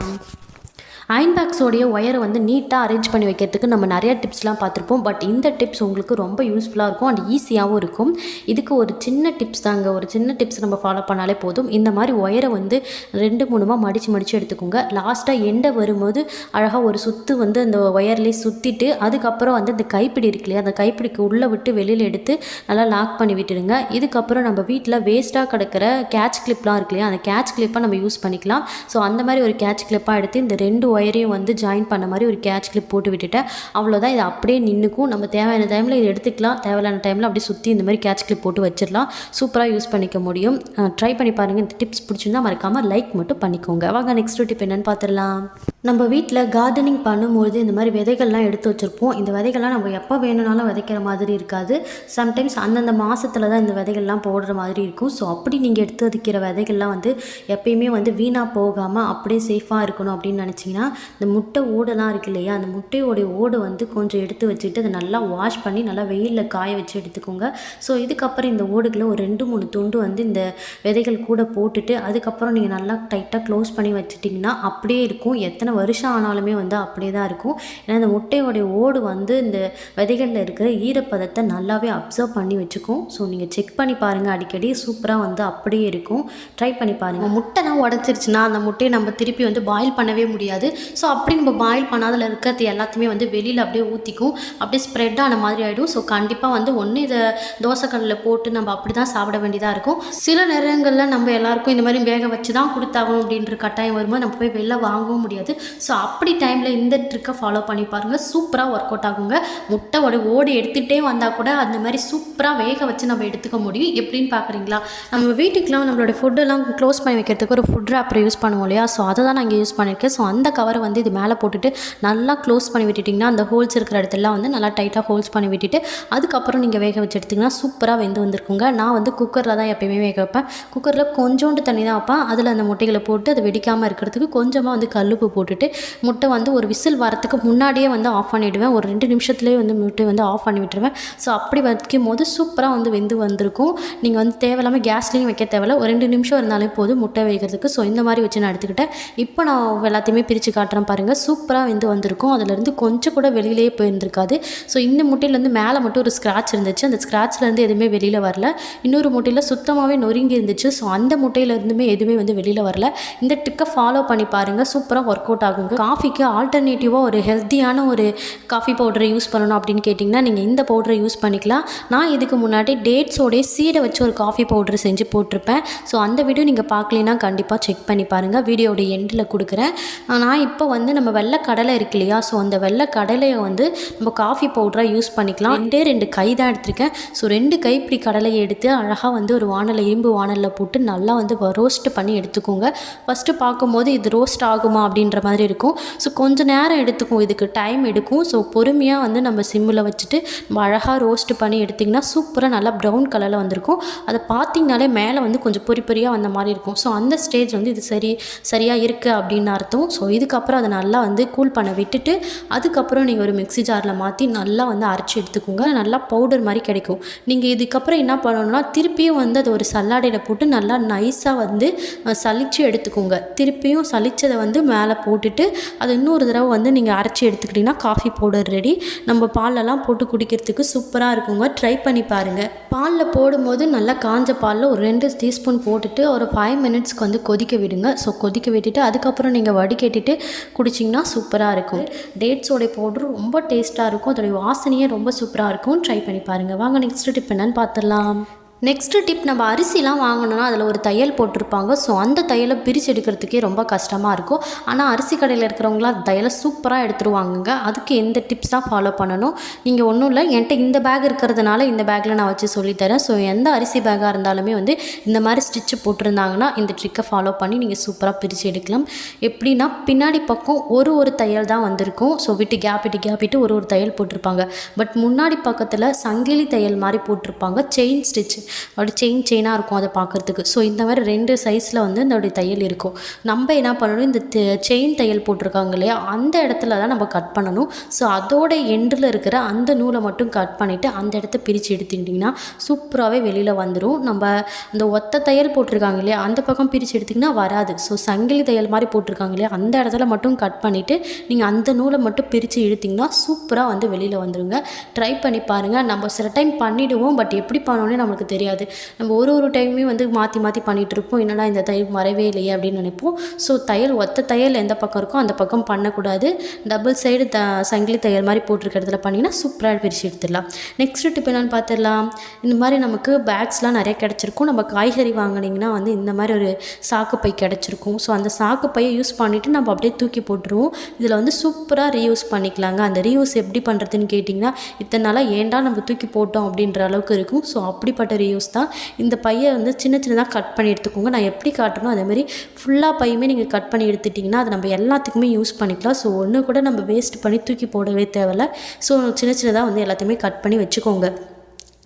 அயன் பாக்ஸோடைய ஒயரை வந்து நீட்டாக அரேஞ்ச் பண்ணி வைக்கிறதுக்கு நம்ம நிறைய டிப்ஸ்லாம் பார்த்துருப்போம். பட் இந்த டிப்ஸ் உங்களுக்கு ரொம்ப யூஸ்ஃபுல்லாக இருக்கும் அண்ட் ஈஸியாகவும் இருக்கும். இதுக்கு ஒரு சின்ன டிப்ஸ் தாங்க. ஒரு சின்ன டிப்ஸ் நம்ம ஃபாலோ பண்ணாலே போதும். இந்த மாதிரி ஒயரை வந்து 2-3 மடித்து எடுத்துக்கோங்க. லாஸ்ட்டாக எண்டை வரும்போது அழகாக ஒரு சுற்று வந்து அந்த ஒயர்லேயே சுற்றிட்டு அதுக்கப்புறம் வந்து இந்த கைப்பிடி இருக்கு இல்லையா, அந்த கைப்பிடிக்கு உள்ளே விட்டு வெளியில் எடுத்து நல்லா லாக் பண்ணி விட்டுடுங்க. இதுக்கப்புறம் நம்ம வீட்டில் வேஸ்ட்டாக கிடக்கிற கேட்ச் கிளிப்லாம் இருக்கு இல்லையா, அந்த கேட்ச் கிளிப்பாக நம்ம யூஸ் பண்ணிக்கலாம். ஸோ அந்த மாதிரி ஒரு கேட்ச் கிளிப்பாக எடுத்து இந்த 2 ஒயரையும் வந்து ஜாயின் பண்ண மாதிரி ஒரு கேட்ச் கிளிப் போட்டு விட்டுட்டேன். அவ்வளோதான், இது அப்படியே நின்றுக்கும். நம்ம தேவையான டைமில் இதை எடுத்துக்கலாம், தேவையான டைமில் அப்படியே சுற்றி இந்த மாதிரி கேட்ச் கிளிப் போட்டு வச்சிடலாம். சூப்பராக யூஸ் பண்ணிக்க முடியும். ட்ரை பண்ணி பாருங்கள். இந்த டிப்ஸ் பிடிச்சிருந்தா மறக்காமல் லைக் மட்டும் பண்ணிக்கோங்க. வாங்க நெக்ஸ்ட் டிப் என்னென்னு பார்த்துடலாம். நம்ம வீட்டில் கார்டனிங் பண்ணும்போது இந்த மாதிரி விதைகள்லாம் எடுத்து வச்சுருப்போம். இந்த விதைகள்லாம் நம்ம எப்போ வேணும்னாலும் விதைக்கிற மாதிரி இருக்காது. சம்டைம்ஸ் அந்தந்த மாதத்தில் தான் இந்த விதைகள்லாம் போடுற மாதிரி இருக்கும். ஸோ அப்படி நீங்கள் எடுத்து வைக்கிற விதைகள்லாம் வந்து எப்பயுமே வந்து வீணாக போகாமல் அப்படியே சேஃபாக இருக்கணும் அப்படின்னு நினச்சிங்கன்னா பண்ணிங்கன்னா இந்த முட்டை ஓடெல்லாம் இருக்கு இல்லையா, அந்த முட்டையோடைய ஓடு வந்து கொஞ்சம் எடுத்து வச்சுட்டு அதை நல்லா வாஷ் பண்ணி நல்லா வெயிலில் காய வச்சு எடுத்துக்கோங்க. ஸோ இதுக்கப்புறம் இந்த ஓடுகளை ஒரு 2-3 துண்டு வந்து இந்த விதைகள் கூட போட்டுட்டு அதுக்கப்புறம் நீங்கள் நல்லா டைட்டாக க்ளோஸ் பண்ணி வச்சுட்டிங்கன்னா அப்படியே இருக்கும். எத்தனை வருஷம் ஆனாலுமே வந்து அப்படியே தான் இருக்கும். ஏன்னா இந்த முட்டையோடைய ஓடு வந்து இந்த விதைகளில் இருக்கிற ஈரப்பதத்தை நல்லாவே அப்சர்வ் பண்ணி வச்சுக்கும். ஸோ நீங்கள் செக் பண்ணி பாருங்கள், அடிக்கடி சூப்பராக வந்து அப்படியே இருக்கும். ட்ரை பண்ணி பாருங்கள். முட்டைலாம் உடச்சிருச்சுன்னா அந்த முட்டையை நம்ம திருப்பி வந்து பாயில் பண்ணவே முடியாது. ஸோ அப்படி நம்ம பாயில் பண்ணாதில் இருக்கிறது எல்லாத்தையுமே வந்து வெளியில் அப்படியே ஊற்றிக்கும், அப்படியே ஸ்ப்ரெட் ஆன மாதிரி ஆகிடும். ஸோ கண்டிப்பாக வந்து ஒன்று இதை தோசைக்கல்லில் போட்டு நம்ம அப்படி தான் சாப்பிட வேண்டியதாக இருக்கும். சில நேரங்களில் நம்ம எல்லாருக்கும் இந்த மாதிரி வேக வச்சு தான் கொடுத்தாகணும் அப்படின்ற கட்டாயம் வரும்போது நம்ம போய் வெளில வாங்கவும் முடியாது. ஸோ அப்படி டைமில் இந்த ட்ரிக்கை ஃபாலோ பண்ணி பாருங்கள், சூப்பராக ஒர்க் அவுட் ஆகுங்க. முட்டையோட ஓடு எடுத்துகிட்டே வந்தால் கூட அந்த மாதிரி சூப்பராக வேக வச்சு நம்ம எடுத்துக்க முடியும். எப்படின்னு பார்க்குறீங்களா, நம்ம வீட்டுக்கெலாம் நம்மளோட ஃபுட்டெல்லாம் க்ளோஸ் பண்ணி வைக்கிறதுக்கு ஒரு ஃபுட் ரேப்பர் யூஸ் பண்ணுவோம் இல்லையா, ஸோ அதை தான் நான் இங்கே யூஸ் பண்ணியிருக்கேன். ஸோ அந்த கவரை வந்து இது மேலே போட்டுட்டு நல்லா க்ளோஸ் பண்ணி விட்டுட்டிங்கன்னா அந்த ஹோல்ஸ் இருக்கிற இடத்துலாம் வந்து நல்லா டைட்டாக ஹோல்ஸ் பண்ணி விட்டுட்டு அதுக்கப்புறம் நீங்கள் வேக வச்சு எடுத்திங்கன்னா சூப்பராக வெந்து வந்திருக்குங்க. நான் வந்து குக்கரில் தான் எப்பயுமே வேக வைப்பேன். குக்கரில் கொஞ்சோண்டு தண்ணி தான் வைப்பேன். அதில் அந்த முட்டைகளை போட்டு அதை வெடிக்காமல் இருக்கிறதுக்கு கொஞ்சமாக வந்து கல்லுப்பு போட்டுட்டு முட்டை வந்து ஒரு விசில் வரத்துக்கு முன்னாடியே வந்து ஆஃப் பண்ணிவிடுவேன். ஒரு 2 நிமிஷத்துலேயே வந்து முட்டை வந்து ஆஃப் பண்ணி விட்டுருவேன். ஸோ அப்படி வைக்கும் போது சூப்பராக வந்து வெந்து வந்திருக்கும். நீங்கள் வந்து தேவையில்லாமல் கேஸ்லேயும் வைக்க தேவையில்ல, ஒரு 2 நிமிஷம் இருந்தாலே போதும் முட்டை வேகிறதுக்கு. ஸோ இந்த மாதிரி வச்சு நான் எடுத்துக்கிட்டேன். இப்போ நான் எல்லாத்தையுமே பிரித்து காட்டுறேன் பாருங்கள், சூப்பராக வெந்து வந்திருக்கும். அதிலேருந்து கொஞ்சம் கூட வெளியிலேயே போயிருந்திருக்காது. ஸோ இந்த முட்டையிலேருந்து மேலே மட்டும் ஒரு ஸ்க்ராட்ச் இருந்துச்சு, அந்த ஸ்க்ராட்ச்லேருந்து எதுவுமே வெளியில் வரல. இன்னொரு முட்டையில் சுத்தமாகவே நொறுங்கி இருந்துச்சு. ஸோ அந்த முட்டையிலேருந்துமே எதுவுமே வந்து வெளியில் வரல. இந்த ட்ரிக்கை ஃபாலோ பண்ணி பாருங்கள், சூப்பராக ஒர்க் அவுட் ஆகுங்க. காஃபிக்கு ஆல்டர்னேட்டிவாக ஒரு ஹெல்த்தியான ஒரு காஃபி பவுடரை யூஸ் பண்ணணும் அப்படின்னு கேட்டிங்கன்னா நீங்கள் இந்த பவுடரை யூஸ் பண்ணிக்கலாம். நான் இதுக்கு முன்னாடி டேட்ஸோடைய சீடை வச்சு ஒரு காஃபி பவுடர் செஞ்சு போட்டிருப்பேன். ஸோ அந்த வீடியோ நீங்கள் பார்க்கலனா கண்டிப்பாக செக் பண்ணி பாருங்கள், வீடியோடைய எண்டில் கொடுக்குறேன். நான் இப்போ வந்து நம்ம வெள்ளை கடலை இருக்கு இல்லையா, ஸோ அந்த வெள்ளை கடலையை வந்து நம்ம காஃபி பவுடராக யூஸ் பண்ணிக்கலாம். 2 கை தான் எடுத்திருக்கேன். ஸோ 2 கைப்பிடி கடலையை எடுத்து அழகாக வந்து ஒரு வானலில் இரும்பு வானலில் போட்டு நல்லா வந்து ரோஸ்ட் பண்ணி எடுத்துக்கோங்க. ஃபஸ்ட்டு பார்க்கும்போது இது ரோஸ்ட் ஆகுமா அப்படின்ற மாதிரி இருக்கும். ஸோ கொஞ்சம் நேரம் எடுத்துக்கும், இதுக்கு டைம் எடுக்கும். ஸோ பொறுமையாக வந்து நம்ம சிம்மில் வச்சுட்டு நம்ம அழகாக ரோஸ்ட் பண்ணி எடுத்திங்கன்னா சூப்பராக நல்லா ப்ரௌன் கலரில் வந்திருக்கும். அதை பார்த்திங்கனாலே மேலே வந்து கொஞ்சம் பொரியாக வந்த மாதிரி இருக்கும். ஸோ அந்த ஸ்டேஜ் வந்து இது சரியாக இருக்குது அப்படின்னு அர்த்தம். ஸோ இதுக்கப்புறம் அதை நல்லா வந்து கூல் பண்ண விட்டுட்டு அதுக்கப்புறம் நீங்கள் ஒரு மிக்ஸி ஜாரில் மாற்றி நல்லா வந்து அரைச்சி எடுத்துக்கோங்க. நல்லா பவுடர் மாதிரி கிடைக்கும். நீங்கள் இதுக்கப்புறம் என்ன பண்ணணும்னா திருப்பியும் வந்து அதை ஒரு சல்லாடையில் போட்டு நல்லா நைஸாக வந்து சலித்து எடுத்துக்கோங்க. திருப்பியும் சலித்ததை வந்து மேலே போட்டுட்டு அதை இன்னொரு தடவை வந்து நீங்கள் அரைச்சி எடுத்துக்கிட்டிங்கன்னா காஃபி பவுடர் ரெடி. நம்ம பாலெல்லாம் போட்டு குடிக்கிறதுக்கு சூப்பராக இருக்குங்க. ட்ரை பண்ணி பாருங்கள். பாலில் போடும்போது நல்லா காஞ்ச பாலில் ஒரு 2 டீஸ்பூன் போட்டுட்டு ஒரு 5 மினிட்ஸ்க்கு வந்து கொதிக்க விடுங்க. ஸோ கொதிக்க விட்டுட்டு அதுக்கப்புறம் நீங்கள் வடிகட்டிட்டு குடிச்சிங்கன்னா சூப்பராக இருக்கும். டேட்ஸோடைய பவுடர் ரொம்ப டேஸ்ட்டாக இருக்கும், அதோடைய வாசனையே ரொம்ப சூப்பராக இருக்கும். ட்ரை பண்ணி பாருங்கள். வாங்க நெக்ஸ்ட் டிப் என்னன்னு பார்த்துடலாம். நெக்ஸ்ட்டு டிப், நம்ம அரிசிலாம் வாங்கணும்னா அதில் ஒரு தையல் போட்டிருப்பாங்க. ஸோ அந்த தையலை பிரித்து எடுக்கிறதுக்கே ரொம்ப கஷ்டமாக இருக்கும். ஆனால் அரிசி கடையில் இருக்கிறவங்களாம் அந்த தையலை சூப்பராக எடுத்துருவாங்க. அதுக்கு எந்த டிப்ஸ் தான் ஃபாலோ பண்ணணும், நீங்கள் ஒன்றும் இல்லை, என்கிட்ட இந்த பேக் இருக்கிறதுனால இந்த பேக்கில் நான் வச்சு சொல்லித்தரேன். ஸோ எந்த அரிசி பேக்காக இருந்தாலுமே வந்து இந்த மாதிரி ஸ்டிச்சு போட்டிருந்தாங்கன்னா இந்த ட்ரிக்கை ஃபாலோ பண்ணி நீங்கள் சூப்பராக பிரித்து எடுக்கலாம். எப்படின்னா பின்னாடி பக்கம் ஒரு தையல் தான் வந்திருக்கும். ஸோ விட்டு கேப்பிட்டு ஒரு தையல் போட்டிருப்பாங்க. பட் முன்னாடி பக்கத்தில் சங்கிலி தையல் மாதிரி போட்டிருப்பாங்க, செயின் ஸ்டிச், அப்படி செயினாக இருக்கும் அதை பார்க்குறதுக்கு. ஸோ இந்த மாதிரி 2 சைஸில் வந்து அதோடைய தையல் இருக்கும். நம்ம என்ன பண்ணணும், இந்த செயின் தையல் போட்டிருக்காங்க இல்லையா, அந்த இடத்துல தான் நம்ம கட் பண்ணணும். ஸோ அதோட எண்டில் இருக்கிற அந்த நூலை மட்டும் கட் பண்ணிவிட்டு அந்த இடத்த பிரித்து எடுத்துக்கிட்டிங்கன்னா சூப்பராகவே வெளியில் வந்துடும். நம்ம அந்த ஒத்த தையல் போட்டிருக்காங்க இல்லையா, அந்த பக்கம் பிரித்து எடுத்திங்கன்னா வராது. ஸோ சங்கிலி தையல் மாதிரி போட்டிருக்காங்க இல்லையா, அந்த இடத்துல மட்டும் கட் பண்ணிவிட்டு நீங்கள் அந்த நூலை மட்டும் பிரித்து இழுத்திங்கன்னா சூப்பராக வந்து வெளியில் வந்துடுங்க. ட்ரை பண்ணி பாருங்கள். நம்ம சில டைம் பண்ணிவிடுவோம், பட் எப்படி பண்ணோன்னே நம்மளுக்கு தெரியாது. நம்ம ஒரு டைமே வந்து மாற்றி பண்ணிகிட்டு இருப்போம், என்னடா இந்த தையல் வரவே இல்லையே அப்படின்னு நினைப்போம். ஸோ ஒத்த தையல் எந்த பக்கம் இருக்கோ அந்த பக்கம் பண்ணக்கூடாது. டபுள் சைடு சங்கிலி தையல் மாதிரி போட்டிருக்கிறதுல பண்ணிங்கன்னா சூப்பராக பிரித்து எடுத்துடலாம். நெக்ஸ்ட் டிப் என்னென்னு பார்த்துடலாம். இந்த மாதிரி நமக்கு பேக்ஸ்லாம் நிறைய கிடச்சிருக்கும். நம்ம காய்கறி வாங்கினீங்கன்னா வந்து இந்த மாதிரி ஒரு சாக்கு பை கிடச்சிருக்கும். ஸோ அந்த சாக்கு பையை யூஸ் பண்ணிவிட்டு நம்ம அப்படியே தூக்கி போட்டுருவோம். இதில் வந்து சூப்பராக ரீயூஸ் பண்ணிக்கலாங்க. அந்த ரீயூஸ் எப்படி பண்ணுறதுன்னு கேட்டிங்கன்னா இத்தனை நாளாக ஏன்டா நம்ம தூக்கி போட்டோம் அப்படின்ற அளவுக்கு இருக்கும். ஸோ அப்படிப்பட்ட ரீயூஸ் தான். இந்த பையை வந்து சின்னதாக கட் பண்ணி எடுத்துக்கோங்க. நான் எப்படி காட்டணும் அதேமாதிரி ஃபுல்லாக பையுமே நீங்கள் கட் பண்ணி எடுத்துட்டிங்கன்னா அது நம்ம எல்லாத்துக்குமே யூஸ் பண்ணிக்கலாம். ஸோ ஒன்று கூட நம்ம வேஸ்ட் பண்ணி தூக்கி போடவே தேவையில்ல. ஸோ சின்னதாக வந்து எல்லாத்தையுமே கட் பண்ணி வச்சுக்கோங்க.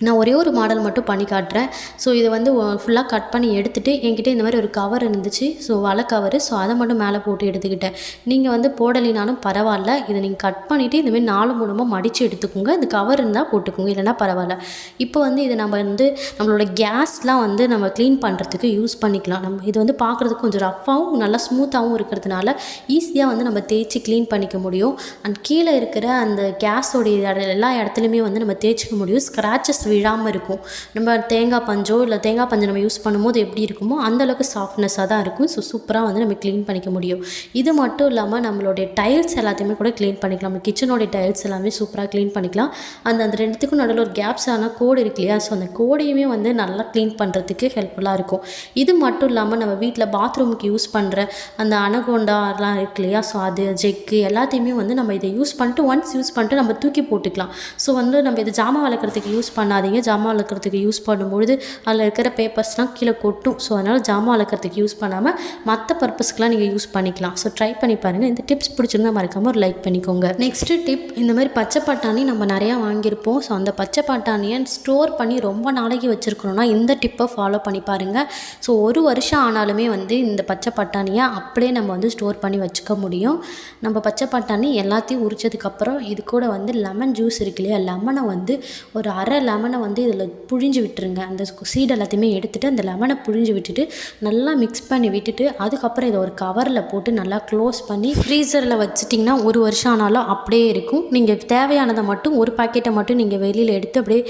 நான் ஒரே ஒரு மாடல் மட்டும் பண்ணி காட்டுறேன். ஸோ இதை வந்து ஃபுல்லாக கட் பண்ணி எடுத்துகிட்டு என்கிட்ட இந்த மாதிரி ஒரு கவர் இருந்துச்சு. ஸோ வலை கவரு. ஸோ அதை மட்டும் மேலே போட்டு எடுத்துக்கிட்டேன். நீங்கள் வந்து போடலினாலும் பரவாயில்ல. இதை நீங்கள் கட் பண்ணிவிட்டு இந்தமாதிரி 4 மூலமாக மடித்து எடுத்துக்கோங்க. இந்த கவர் இருந்தால் போட்டுக்கோங்க, இல்லைனா பரவாயில்ல. இப்போ வந்து இதை நம்ம வந்து நம்மளோட கேஸ்லாம் வந்து நம்ம க்ளீன் பண்ணுறதுக்கு யூஸ் பண்ணிக்கலாம். நம்ம இது வந்து பார்க்குறதுக்கு கொஞ்சம் ரஃப்பாகவும் நல்லா ஸ்மூத்தாகவும் இருக்கிறதுனால ஈஸியாக வந்து நம்ம தேய்ச்சி க்ளீன் பண்ணிக்க முடியும். அண்ட் கீழே இருக்கிற அந்த கேஸோடைய எல்லா இடத்துலையுமே வந்து நம்ம தேய்ச்சிக்க முடியும். ஸ்க்ராச்சஸ் விழாமல் இருக்கும். நம்ம தேங்காய் பஞ்சோ இல்லை தேங்காய் பஞ்சு நம்ம யூஸ் பண்ணும்போது எப்படி இருக்குமோ அந்தளவுக்கு சாஃப்ட்னஸாக தான் இருக்கும். ஸோ சூப்பராக வந்து நம்ம க்ளீன் பண்ணிக்க முடியும். இது மட்டும் இல்லாமல் நம்மளுடைய டைல்ஸ் எல்லாத்தையுமே கூட க்ளீன் பண்ணிக்கலாம். நம்ம கிச்சனோடைய டைல்ஸ் எல்லாமே சூப்பராக க்ளீன் பண்ணிக்கலாம். அந்த ரெண்டுத்துக்கும் நடுவில் ஒரு கேப்ஸ் ஆனால் கோடு இருக்கு இல்லையா, ஸோ அந்த கோடையுமே வந்து நல்லா க்ளீன் பண்ணுறதுக்கு ஹெல்ப்ஃபுல்லாக இருக்கும். இது மட்டும் இல்லாமல் நம்ம வீட்டில் பாத்ரூமுக்கு யூஸ் பண்ணுற அந்த அனகோண்டாலாம் இருக்கு இல்லையா, ஸோ அது ஜெக்கு எல்லாத்தையுமே வந்து நம்ம இதை யூஸ் பண்ணிட்டு ஒன்ஸ் யூஸ் பண்ணிட்டு நம்ம தூக்கி போட்டுக்கலாம். ஸோ வந்து நம்ம இது ஜாமான் வளர்க்குறதுக்கு யூஸ் பண்ணாதீங்க. ஜாமான் வளர்க்குறதுக்கு யூஸ் பண்ணும்பொழுது அதில் இருக்கிற பேப்பர்ஸ்லாம் கீழே கொட்டும். ஸோ அதனால் ஜாமான் வளர்க்குறதுக்கு யூஸ் பண்ணாமல் மற்ற பர்பஸ்க்கெலாம் நீங்கள் யூஸ் பண்ணிக்கலாம். ஸோ ட்ரை பண்ணி பாருங்கள். இந்த டிப்ஸ் பிடிச்சிருந்தா மறக்காமல் ஒரு லைக் பண்ணிக்கோங்க. நெக்ஸ்ட்டு டிப், இந்த மாதிரி பச்சை பட்டாணி நம்ம நிறையா வாங்கியிருப்போம். ஸோ அந்த பச்சை பட்டாணியை ஸ்டோர் பண்ணி ரொம்ப நாளைக்கு வச்சுருக்கணும்னா இந்த டிப்பை ஃபாலோ பண்ணி பாருங்கள். ஸோ 1 வருஷம் ஆனாலுமே வந்து இந்த பச்சை பட்டாணியை அப்படியே நம்ம வந்து ஸ்டோர் பண்ணி வச்சுக்க முடியும். நம்ம பச்சை பட்டாணி எல்லாத்தையும் உரிச்சதுக்கப்புறம் இது கூட வந்து லெமன் ஜூஸ் இருக்கு இல்லையா, லெமனை வந்து ஒரு அரை லெமனை வந்து இதில் புழிஞ்சு விட்டுருங்க. அந்த சீடு எல்லாத்தையுமே எடுத்துகிட்டு அந்த லெமனை புழிஞ்சு விட்டுட்டு நல்லா மிக்ஸ் பண்ணி விட்டுட்டு அதுக்கப்புறம் இதை ஒரு கவரில் போட்டு நல்லா க்ளோஸ் பண்ணி ஃப்ரீசரில் வச்சிட்டிங்கன்னா 1 வருஷம் ஆனாலும் அப்படியே இருக்கும். நீங்கள் தேவையானதை மட்டும் ஒரு பாக்கெட்டை மட்டும் நீங்கள் வெளியில் எடுத்து அப்படியே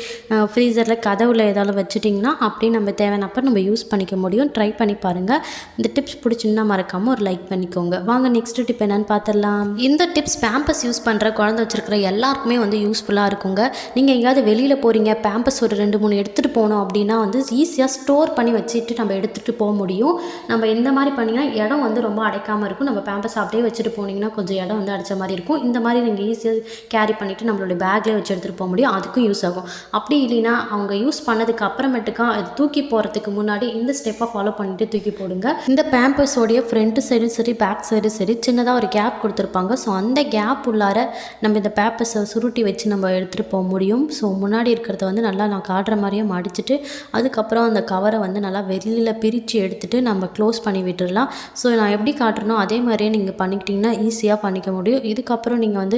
ஃப்ரீசரில் கதவில் ஏதாவது வச்சுட்டிங்கன்னா அப்படியே நம்ம தேவையானப்போ நம்ம யூஸ் பண்ணிக்க முடியும். ட்ரை பண்ணி பாருங்கள். இந்த டிப்ஸ் பிடிச்சிருந்தா மறக்காமல் ஒரு லைக் பண்ணிக்கோங்க. வாங்க நெக்ஸ்ட் டிப் என்னென்னு பார்த்துடலாம். இந்த டிப்ஸ் பேம்பஸ் யூஸ் பண்ணுற குழந்தை வச்சுருக்கிற எல்லாருக்குமே வந்து யூஸ்ஃபுல்லாக இருக்குங்க. நீங்கள் எங்கேயாவது வெளியில் போகிறீங்க, பேம்பஸ் ஒரு 2-3 எடுத்துகிட்டு போனோம் அப்படின்னா வந்து ஈஸியாக ஸ்டோர் பண்ணி வச்சுட்டு நம்ம எடுத்துகிட்டு போக முடியும். நம்ம இந்த மாதிரி பண்ணிங்கன்னா இடம் வந்து ரொம்ப அடைக்காமல் இருக்கும். நம்ம பேம்பஸ் அப்படியே வச்சுட்டு போனீங்கன்னா கொஞ்சம் இடம் வந்து அடைச்ச மாதிரி இருக்கும். இந்த மாதிரி நீங்கள் ஈஸியாக கேரி பண்ணிவிட்டு நம்மளோட பேக்லேயே வச்சு எடுத்துகிட்டு போக முடியும். அதுக்கும் யூஸ் ஆகும். அப்படி இல்லைன்னா அவங்க யூஸ் பண்ணதுக்கு அப்புறமேட்டுக்கா அது தூக்கி போகிறதுக்கு முன்னாடி இந்த ஸ்டெப்பை ஃபாலோ பண்ணிவிட்டு தூக்கி போடுங்க. இந்த பேம்பஸோடைய ஃப்ரண்ட் சைடும் சரி பேக் சைடும் சரி சின்னதாக ஒரு கேப் கொடுத்துருப்பாங்க. ஸோ அந்த கேப் உள்ளார நம்ம இந்த பேப்பர்ஸை சுருட்டி வச்சு நம்ம எடுத்துகிட்டு போக முடியும். ஸோ முன்னாடி இருக்கிறத வந்து நல்லா நான் காட்டுற மாதிரியே மடிச்சுட்டு அதுக்கப்புறம் அந்த கவரை வந்து நல்லா வெளியில் பிரித்து எடுத்துகிட்டு நம்ம க்ளோஸ் பண்ணி விட்டுடலாம். ஸோ நான் எப்படி காட்டுறனோ அதே மாதிரியே நீங்கள் பண்ணிக்கிட்டிங்கன்னா ஈஸியாக பண்ணிக்க முடியும். இதுக்கப்புறம் நீங்கள் வந்து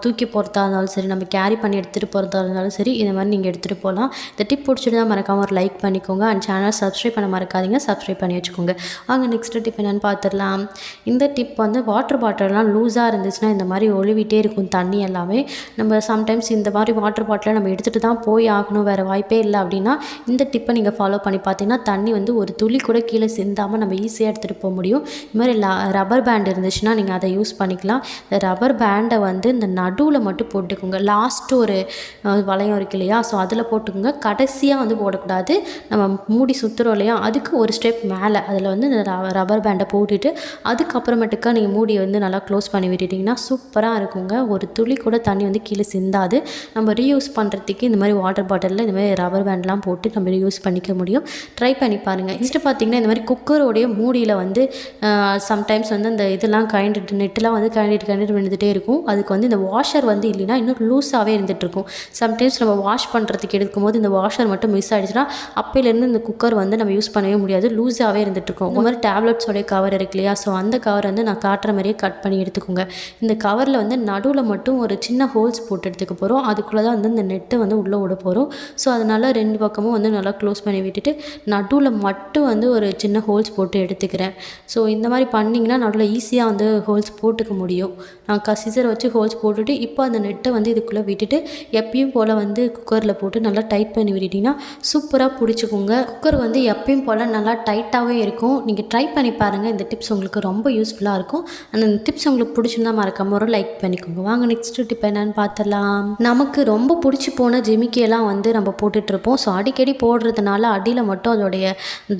தூக்கி போகிறதா இருந்தாலும் சரி, நம்ம கேரி பண்ணி எடுத்துகிட்டு போகிறதா இருந்தாலும் சரி, இந்த மாதிரி நீங்கள் எடுத்துகிட்டு போகலாம். இந்த டிப் பிடிச்சிருந்தா மறக்காமல் ஒரு லைக் பண்ணிக்கோங்க. அண்ட் சேனல் சப்ஸ்கிரைப் பண்ண மறக்காதீங்க, சப்ஸ்கிரைப் பண்ணி வச்சுக்கோங்க. வாங்க நெக்ஸ்ட் டிப் என்னென்னு பார்த்துடலாம். இந்த டிப் வந்து வாட்டர் பாட்டிலெலாம் லூஸாக இருந்துச்சுன்னா இந்த மாதிரி ஒழுவிட்டே இருக்கும் தண்ணி எல்லாமே. நம்ம சம்டைம்ஸ் இந்த மாதிரி வாட்டர் பாட்டிலை நம்ம எடுத்துகிட்டு தான் போய் ஆகணும், வேறு வாய்ப்பே இல்லை அப்படின்னா இந்த டிப்பை நீங்கள் ஃபாலோ பண்ணி பார்த்தீங்கன்னா தண்ணி வந்து ஒரு துளி கூட கீழே சிந்தாமல் நம்ம ஈஸியாக எடுத்துகிட்டு போக முடியும். இது மாதிரி ரப்பர் பேண்ட் இருந்துச்சுன்னா நீங்கள் அதை யூஸ் பண்ணிக்கலாம். இந்த ரப்பர் பேண்டை வந்து இந்த நடுவில் மட்டும் போட்டுக்கோங்க. லாஸ்ட்டு ஒரு வளையம் இருக்கு இல்லையா, ஸோ அதில் போட்டுக்கோங்க. கடைசியாக வந்து போடக்கூடாது. நம்ம மூடி சுற்றுறோம் இல்லையா, அதுக்கு ஒரு ஸ்டெப் மேலே அதில் வந்து இந்த ரப்பர் பேண்டை போட்டுட்டு அதுக்கப்புறமேட்டுக்கா நீங்கள் மூடியை வந்து நல்லா க்ளோஸ் பண்ணி விட்டுட்டிங்கன்னா சூப்பராக இருக்குங்க. ஒரு துளி கூட தண்ணி வந்து கீழே சிந்தாது. நம்ம ரீயூஸ் பண்ணுறதுக்கு இந்த மாதிரி வாட்டர் பாட்டிலில் இந்த மாதிரி ரப்பர் பேண்ட்லாம் போட்டு நம்ம யூஸ் பண்ணிக்க முடியும். ட்ரை பண்ணி பாருங்கள். நெக்ஸ்ட்டு பார்த்திங்கன்னா இந்த மாதிரி குக்கரோடைய மூடியில் வந்து சம்டைம்ஸ் வந்து அந்த இதெல்லாம் நெட்டெலாம் வந்து கழண்டிட்டு விழுந்துகிட்டே இருக்கும். அதுக்கு வந்து இந்த வாஷர் வந்து இல்லைன்னா இன்னும் லூஸாகவே இருந்துகிட்ருக்கும். சம்டைம்ஸ் நம்ம வாஷ் பண்ணுறதுக்கு எடுக்கும்போது இந்த வாஷர் மட்டும் மிஸ் ஆகிடுச்சுன்னா அப்போலேருந்து இந்த குக்கர் வந்து நம்ம யூஸ் பண்ணவே முடியாது, லூஸாகவே இருந்துகிட்ருக்கும். இந்த மாதிரி டேப்லெட்ஸோடைய கவர் இருக்கு இல்லையா, ஸோ அந்த கவர் வந்து நான் காட்டுற மாதிரியே கட் பண்ணி எடுத்துக்கோங்க. இந்த கவரில் வந்து நடுவில் மட்டும் ஒரு சின்ன ஹோல்ஸ் போட்டு எடுத்துக்க போகிறோம். அதுக்குள்ளே தான் வந்து இந்த நெட்டை வந்து உள்ளே விட போகிறோம். ஸோ அதனால் 2 பக்கமும் வந்து நல்லா க்ளோஸ் பண்ணி விட்டுட்டு நடுவில் மட்டும் வந்து ஒரு சின்ன ஹோல்ஸ் போட்டு எடுத்துக்கிறேன். ஸோ இந்த மாதிரி பண்ணிங்கன்னா நடுவில் ஈஸியாக வந்து ஹோல்ஸ் போட்டுக்க முடியும். நான் சிசரை வச்சு ஹோல்ஸ் போட்டுட்டு இப்போ அந்த நெட்டை வந்து இதுக்குள்ளே விட்டுட்டு எப்பயும் போல் வந்து குக்கரில் போட்டு நல்லா டைட் பண்ணி விட்டுட்டிங்கன்னா சூப்பராக பிடிச்சிக்கோங்க. குக்கர் வந்து எப்பயும் போல் நல்லா டைட்டாகவே இருக்கும். நீங்கள் ட்ரை பண்ணி பாருங்கள். இந்த டிப்ஸ் உங்களுக்கு ரொம்ப யூஸ்ஃபுல்லாக இருக்கும். அந்த டிப்ஸ் உங்களுக்கு பிடிச்சிருந்தா மறக்காம ஒரு லைக் பண்ணிக்கோங்க. வாங்க நெக்ஸ்ட் டிப் என்னன்னு பார்த்துடலாம். நமக்கு ரொம்ப பிடிச்சி போன ஜிமிக்கியெல்லாம் வந்து நம்ம போட்டுட்ருப்போம். ஸோ அடிக்கடி போடுறதுனால அடியில் மட்டும் அதோடைய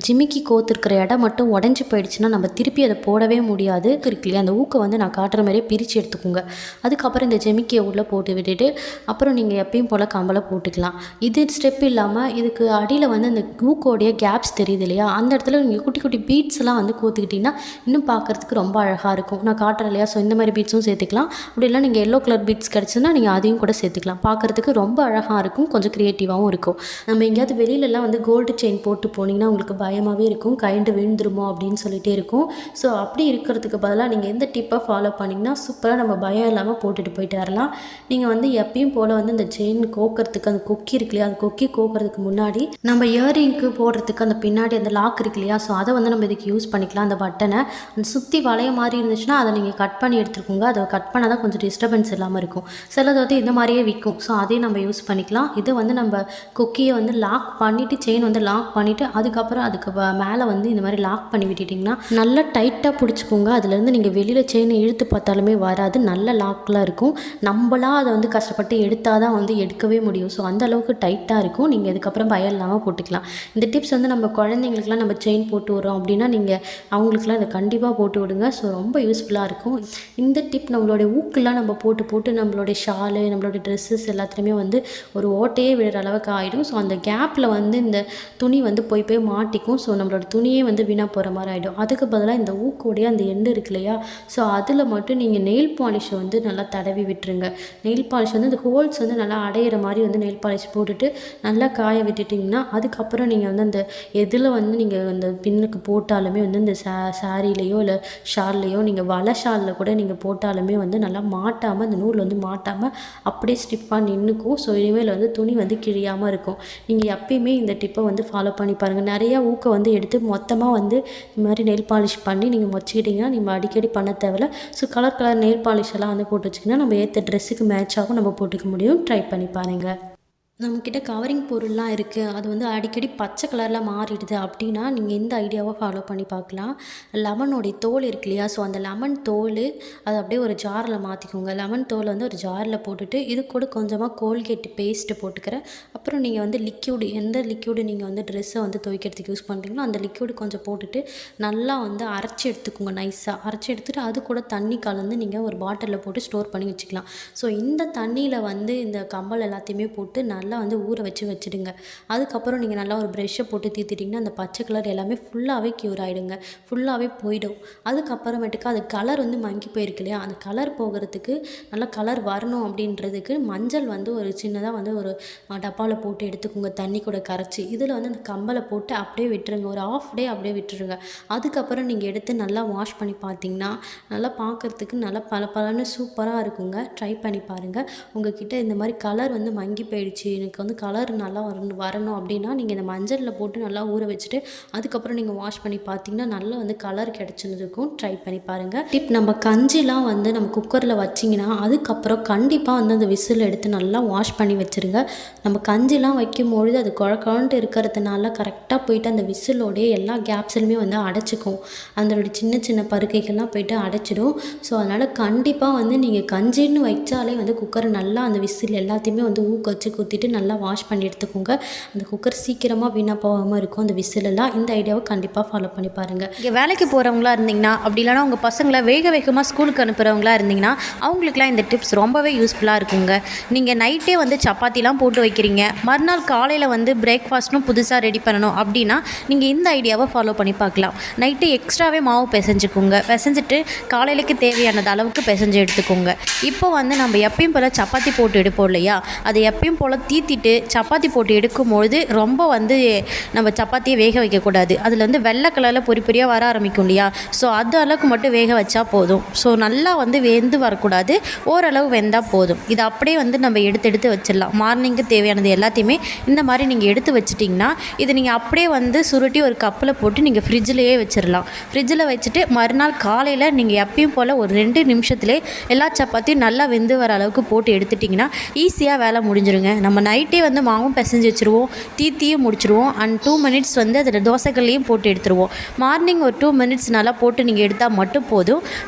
ஜிமிக்கி கோத்துருக்கிற இடம் மட்டும் உடஞ்சி போயிடுச்சுன்னா நம்ம திருப்பி அதை போடவே முடியாது. இருக்கு இல்லையா, அந்த ஊக்கை வந்து நான் காட்டுற மாதிரியே பிரித்து எடுத்துக்கோங்க. அதுக்கப்புறம் இந்த ஜிமிக்கியை உள்ளே போட்டு விட்டுட்டு அப்புறம் நீங்கள் எப்பயும் போல் கம்பலை போட்டுக்கலாம். இது ஸ்டெப் இல்லாமல் இதுக்கு அடியில் வந்து அந்த ஊக்கோடைய கேப்ஸ் தெரியுது இல்லையா, அந்த இடத்துல நீங்கள் குட்டி குட்டி பீட்ஸ்லாம் வந்து கோத்துக்கிட்டிங்கன்னா இன்னும் பார்க்குறதுக்கு ரொம்ப அழகாக இருக்கும். நான் காட்டுறேன் இல்லையா, ஸோ இந்த மாதிரி பீட்ஸும் சேர்த்துக்கலாம். அப்படி இல்லை நீங்கள் எல்லோ கலர் பீட்ஸ் கிடச்சுன்னா நீங்கள் அதையும் கூட சேர்த்துக்கலாம். பார்க்குறதுக்கு ரொம்ப அழகாக இருக்கும். கொஞ்சம் க்ரியேட்டிவாகவும் இருக்கும். நம்ம எங்கேயாவது வெளியிலலாம் வந்து கோல்டு செயின் போட்டு போனீங்கன்னா உங்களுக்கு பயமாகவே இருக்கும், கழண்டு விழுந்துருமோ அப்படின்னு சொல்லிகிட்டே இருக்கும். ஸோ அப்படி இருக்கிறதுக்கு பதிலாக நீங்கள் எந்த டிப்பை ஃபாலோ பண்ணிங்கன்னா சூப்பராக நம்ம பயம் இல்லாமல் போட்டுட்டு போயிட்டு வரலாம். நீங்கள் வந்து எப்பயும் போல் வந்து இந்த செயின் கோக்கிறதுக்கு அந்த கொக்கி இருக்கு இல்லையா, அந்த கொக்கி கோக்கிறதுக்கு முன்னாடி நம்ம இயரிங்க்கு போடுறதுக்கு அந்த பின்னாடி அந்த லாக் இருக்கு இல்லையா, ஸோ அதை வந்து நம்ம இதுக்கு யூஸ் பண்ணிக்கலாம். அந்த பட்டனை அந்த சுற்றி வளைய மாதிரி இருந்துச்சுன்னா அதை நீங்கள் கட் பண்ணி எடுத்துக்கோங்க. அதை கட் பண்ணால் தான் கொஞ்சம் டிஸ்டர்பன்ஸ் இல்லாமல் இருக்கும். சிலது வந்து இந்த மாதிரியே விற்கும், ஸோ அதையும் நம்ம யூஸ் பண்ணிக்கலாம். இது வந்து நம்ம கொக்கியை வந்து லாக் பண்ணிவிட்டு செயின் வந்து லாக் பண்ணிவிட்டு அதுக்கப்புறம் அதுக்கு மேலே வந்து இந்த மாதிரி லாக் பண்ணி விட்டுட்டிங்கன்னா நல்லா டைட்டாக பிடிச்சிக்கோங்க. அதுலேருந்து நீங்கள் வெளியில் செயினை இழுத்து பார்த்தாலுமே வராது, நல்ல லாக்கில் இருக்கும். நம்மளாம் அதை வந்து கஷ்டப்பட்டு எடுத்தால் தான் வந்து எடுக்கவே முடியும். ஸோ அந்த அளவுக்கு டைட்டாக இருக்கும். நீங்கள் இதுக்கப்புறம் பயம் இல்லாமல் போட்டுக்கலாம். இந்த டிப்ஸ் வந்து நம்ம குழந்தைங்களுக்குலாம் நம்ம செயின் போட்டு வரோம் அப்படின்னா நீங்கள் அவங்களுக்குலாம் இதை கண்டிப்பாக போட்டு விடுங்க. ஸோ ரொம்ப யூஸ்ஃபுல்லாக இருக்கும். இந்த டிப் நம்மளுடைய ஊக்கெல்லாம் நம்ம போட்டு போட்டு நம்மளுடைய ஷாலு நம்மளுடைய ட்ரெஸ்ஸஸ் எல்லாத்துலேயுமே வந்து ஒரு ஓட்டையே விழுற அளவுக்கு ஆகிடும். ஸோ அந்த கேப்பில் வந்து இந்த துணி வந்து போய் போய் மாட்டிக்கும். ஸோ நம்மளோட துணியே வந்து வீணாக போகிற மாதிரி ஆகிடும். அதுக்கு பதிலாக இந்த ஊக்கோடைய அந்த எண்டு இருக்கு இல்லையா, ஸோ அதில் மட்டும் நீங்கள் நெயில் பாலிஷை வந்து நல்லா தடவி விட்டுருங்க. நெயில் பாலிஷ் வந்து இந்த ஹோல்ஸ் வந்து நல்லா அடையிற மாதிரி வந்து நெயில் பாலிஷ் போட்டுட்டு நல்லா காய விட்டுட்டிங்கன்னா அதுக்கப்புறம் நீங்கள் வந்து அந்த எதில் வந்து நீங்கள் அந்த பின்னுக்கு போட்டாலுமே வந்து இந்த சாரிலேயோ இல்லை ஷால்லையோ நீங்கள் வலை ஷாலில் கூட நீங்கள் போட்டாலுமே வந்து நல்லா மாட்டாமல் அந்த நூல் வந்து மாட்டாமல் அப்படியே ஸ்டிஃபாக நின்றுக்கும். ஸோ இனிமேல் வந்து துணி வந்து கிழியாமல் இருக்கும். நீங்கள் எப்பயுமே இந்த டிப்பை வந்து ஃபாலோ பண்ணி பாருங்கள். நிறையா ஊக்க வந்து எடுத்து மொத்தமாக வந்து இந்த மாதிரி நெயில் பாலிஷ் பண்ணி நீங்கள் வச்சுக்கிட்டிங்கன்னா நம்ம அடிக்கடி பண்ண தேவையில்ல. So colour colour nail polish எல்லாம் வந்து போட்டு வச்சிங்கன்னா நம்ம ஏற்ற ட்ரெஸ்ஸுக்கு மேட்சாகவும் நம்ம போட்டுக்க முடியும். ட்ரை பண்ணி பாருங்கள். நம்மக்கிட்ட கவரிங் பொருள்லாம் இருக்குது, அது வந்து அடிக்கடி பச்சை கலரில் மாறிடுது அப்படின்னா நீங்கள் இந்த ஐடியாவை ஃபாலோ பண்ணி பார்க்கலாம். லெமனோடைய தோல் இருக்கு இல்லையா, ஸோ அந்த லெமன் தோல் அதை அப்படியே ஒரு ஜாரில் மாற்றிக்கோங்க. லெமன் தோலை வந்து ஒரு ஜாரில் போட்டுட்டு இது கூட கொஞ்சமாக கோல்கேட் பேஸ்ட்டு போட்டுக்கிறேன். அப்புறம் நீங்கள் வந்து லிக்யூடு, எந்த லிக்யூடு நீங்கள் வந்து ட்ரெஸ்ஸை வந்து துவைக்கிறதுக்கு யூஸ் பண்ணுறீங்களோ அந்த லிக்யூடு கொஞ்சம் போட்டுட்டு நல்லா வந்து அரைச்சி எடுத்துக்கோங்க. நைஸாக அரைச்சி எடுத்துகிட்டு அது கூட தண்ணி கலந்து நீங்கள் ஒரு பாட்டிலில் போட்டு ஸ்டோர் பண்ணி வச்சுக்கலாம். ஸோ இந்த தண்ணியில் வந்து இந்த கம்பல் எல்லாத்தையுமே போட்டு நல்லா வந்து ஊற வச்சுடுங்க. அதுக்கப்புறம் நீங்கள் நல்லா ஒரு ப்ரெஷ்ஷை போட்டு தீர்த்திட்டிங்கன்னா அந்த பச்சை கலர் எல்லாமே ஃபுல்லாகவே க்யூர் ஆகிடுங்க, ஃபுல்லாகவே போயிடும். அதுக்கப்புறமேட்டுக்கு அது கலர் வந்து மங்கி போயிருக்கு இல்லையா, அந்த கலர் போகிறதுக்கு நல்லா கலர் வரணும் அப்படின்றதுக்கு மஞ்சள் வந்து ஒரு சின்னதாக வந்து ஒரு டப்பாவில் போட்டு எடுத்துக்கோங்க, தண்ணி கூட கரைச்சி. இதில் வந்து அந்த கம்பலை போட்டு அப்படியே விட்டுருங்க, ஒரு ஆஃப் டே அப்படியே விட்டுருங்க. அதுக்கப்புறம் நீங்கள் எடுத்து நல்லா வாஷ் பண்ணி பார்த்தீங்கன்னா நல்லா பார்க்குறதுக்கு நல்லா பளபளன்னு சூப்பராக இருக்குங்க. ட்ரை பண்ணி பாருங்கள். உங்கள்கிட்ட இந்த மாதிரி கலர் வந்து மங்கி போயிடுச்சு, எனக்கு வந்து கலர் நல்லா வரணும் அப்படின்னா நீங்கள் இந்த மஞ்சளில் போட்டு நல்லா ஊற வச்சுட்டு அதுக்கப்புறம் நீங்கள் வாஷ் பண்ணி பார்த்தீங்கன்னா நல்லா வந்து கலர் கிடச்சிருக்கும். ட்ரை பண்ணி பாருங்கள். டிப், நம்ம கஞ்சிலாம் வந்து நம்ம குக்கரில் வச்சிங்கன்னா அதுக்கப்புறம் கண்டிப்பாக வந்து அந்த விசில் எடுத்து நல்லா வாஷ் பண்ணி வச்சுருங்க. நம்ம கஞ்சிலாம் வைக்கும்பொழுது அது குழக்குழன்ட்டு இருக்கிறதுனால கரெக்டாக போயிட்டு அந்த விசிலோடைய எல்லா கேப்ஸ்லையுமே வந்து அடைச்சிக்கும், அதனுடைய சின்ன சின்ன பருக்கைகள்லாம் போயிட்டு அடைச்சிடும். ஸோ அதனால் கண்டிப்பாக வந்து நீங்கள் கஞ்சின்னு வச்சாலே வந்து குக்கரை நல்லா அந்த விசில் எல்லாத்தையுமே வந்து ஊக்க வச்சு குத்திட்டு நல்லா வாஷ் பண்ணி எடுத்துக்கோங்க. அந்த குக்கர் சீக்கிரமாக வீணாக போகாமல் இருக்கும் அந்த விசிலெல்லாம். இந்த ஐடியாவை கண்டிப்பாக ஃபாலோ பண்ணி பாருங்கள். இங்கே வேலைக்கு போகிறவங்களா இருந்தீங்கன்னா அப்படி இல்லைனா உங்கள் பசங்களை வேகமாக ஸ்கூலுக்கு அனுப்புகிறவங்களா இருந்தீங்கன்னா அவங்களுக்குலாம் இந்த டிப்ஸ் ரொம்பவே யூஸ்ஃபுல்லாக இருக்குங்க. நீங்கள் நைட்டே வந்து சப்பாத்திலாம் போட்டு வைக்கிறீங்க, மறுநாள் காலையில் வந்து பிரேக்ஃபாஸ்ட்டும் புதுசாக ரெடி பண்ணணும் அப்படின்னா நீங்கள் இந்த ஐடியாவை ஃபாலோ பண்ணி பார்க்கலாம். நைட்டு எக்ஸ்ட்ராவே மாவு பிசைஞ்சிட்டு காலையிலக்கு தேவையானது அளவுக்கு பிசைஞ்சு எடுத்துக்கோங்க. இப்போ வந்து நம்ம எப்பயும் போல் சப்பாத்தி போட்டு எடுப்போம் இல்லையா, அதை எப்பயும் போல் தீத்திட்டு சப்பாத்தி போட்டு எடுக்கும்பொழுது ரொம்ப வந்து நம்ம சப்பாத்தியை வேக வைக்கக்கூடாது. அதில் வந்து வெள்ளை கலரில் பொறி பொறியாக வர ஆரம்பிக்கும் இல்லையா, ஸோ அது அளவுக்கு மட்டும் வேக வச்சா போதும். ஸோ நல்லா வந்து வெந்து வரக்கூடாது, ஓரளவு வெந்தால் போதும். இதை அப்படியே வந்து நம்ம எடுத்து வச்சிடலாம். மார்னிங்கு தேவையானது எல்லாத்தையுமே இந்த மாதிரி நீங்கள் எடுத்து வச்சிட்டிங்கன்னா இதை நீங்கள் அப்படியே வந்து சுருட்டி ஒரு கப்பில் போட்டு நீங்கள் ஃப்ரிட்ஜிலேயே வச்சிடலாம். ஃப்ரிட்ஜில் வச்சுட்டு மறுநாள் காலையில் நீங்கள் எப்பயும் போல் ஒரு 2 நிமிஷத்துலேயே எல்லா சப்பாத்தியும் நல்லா வெந்து வர அளவுக்கு போட்டு எடுத்துட்டிங்கன்னா ஈஸியாக வேலை முடிஞ்சிருங்க. நம்ம நைட்டே வந்து மாவும் பிசைஞ்சு வச்சுருவோம், தீத்தியும் முடிச்சிருவோம். அண்ட் 2 மினிட்ஸ் வந்து அதில் தோசைக்கல்லையும் போட்டு எடுத்துருவோம். மார்னிங் ஒரு 2 மினிட்ஸ் நல்லா போட்டு நீங்கள் எடுத்தால் மட்டும் போதும்.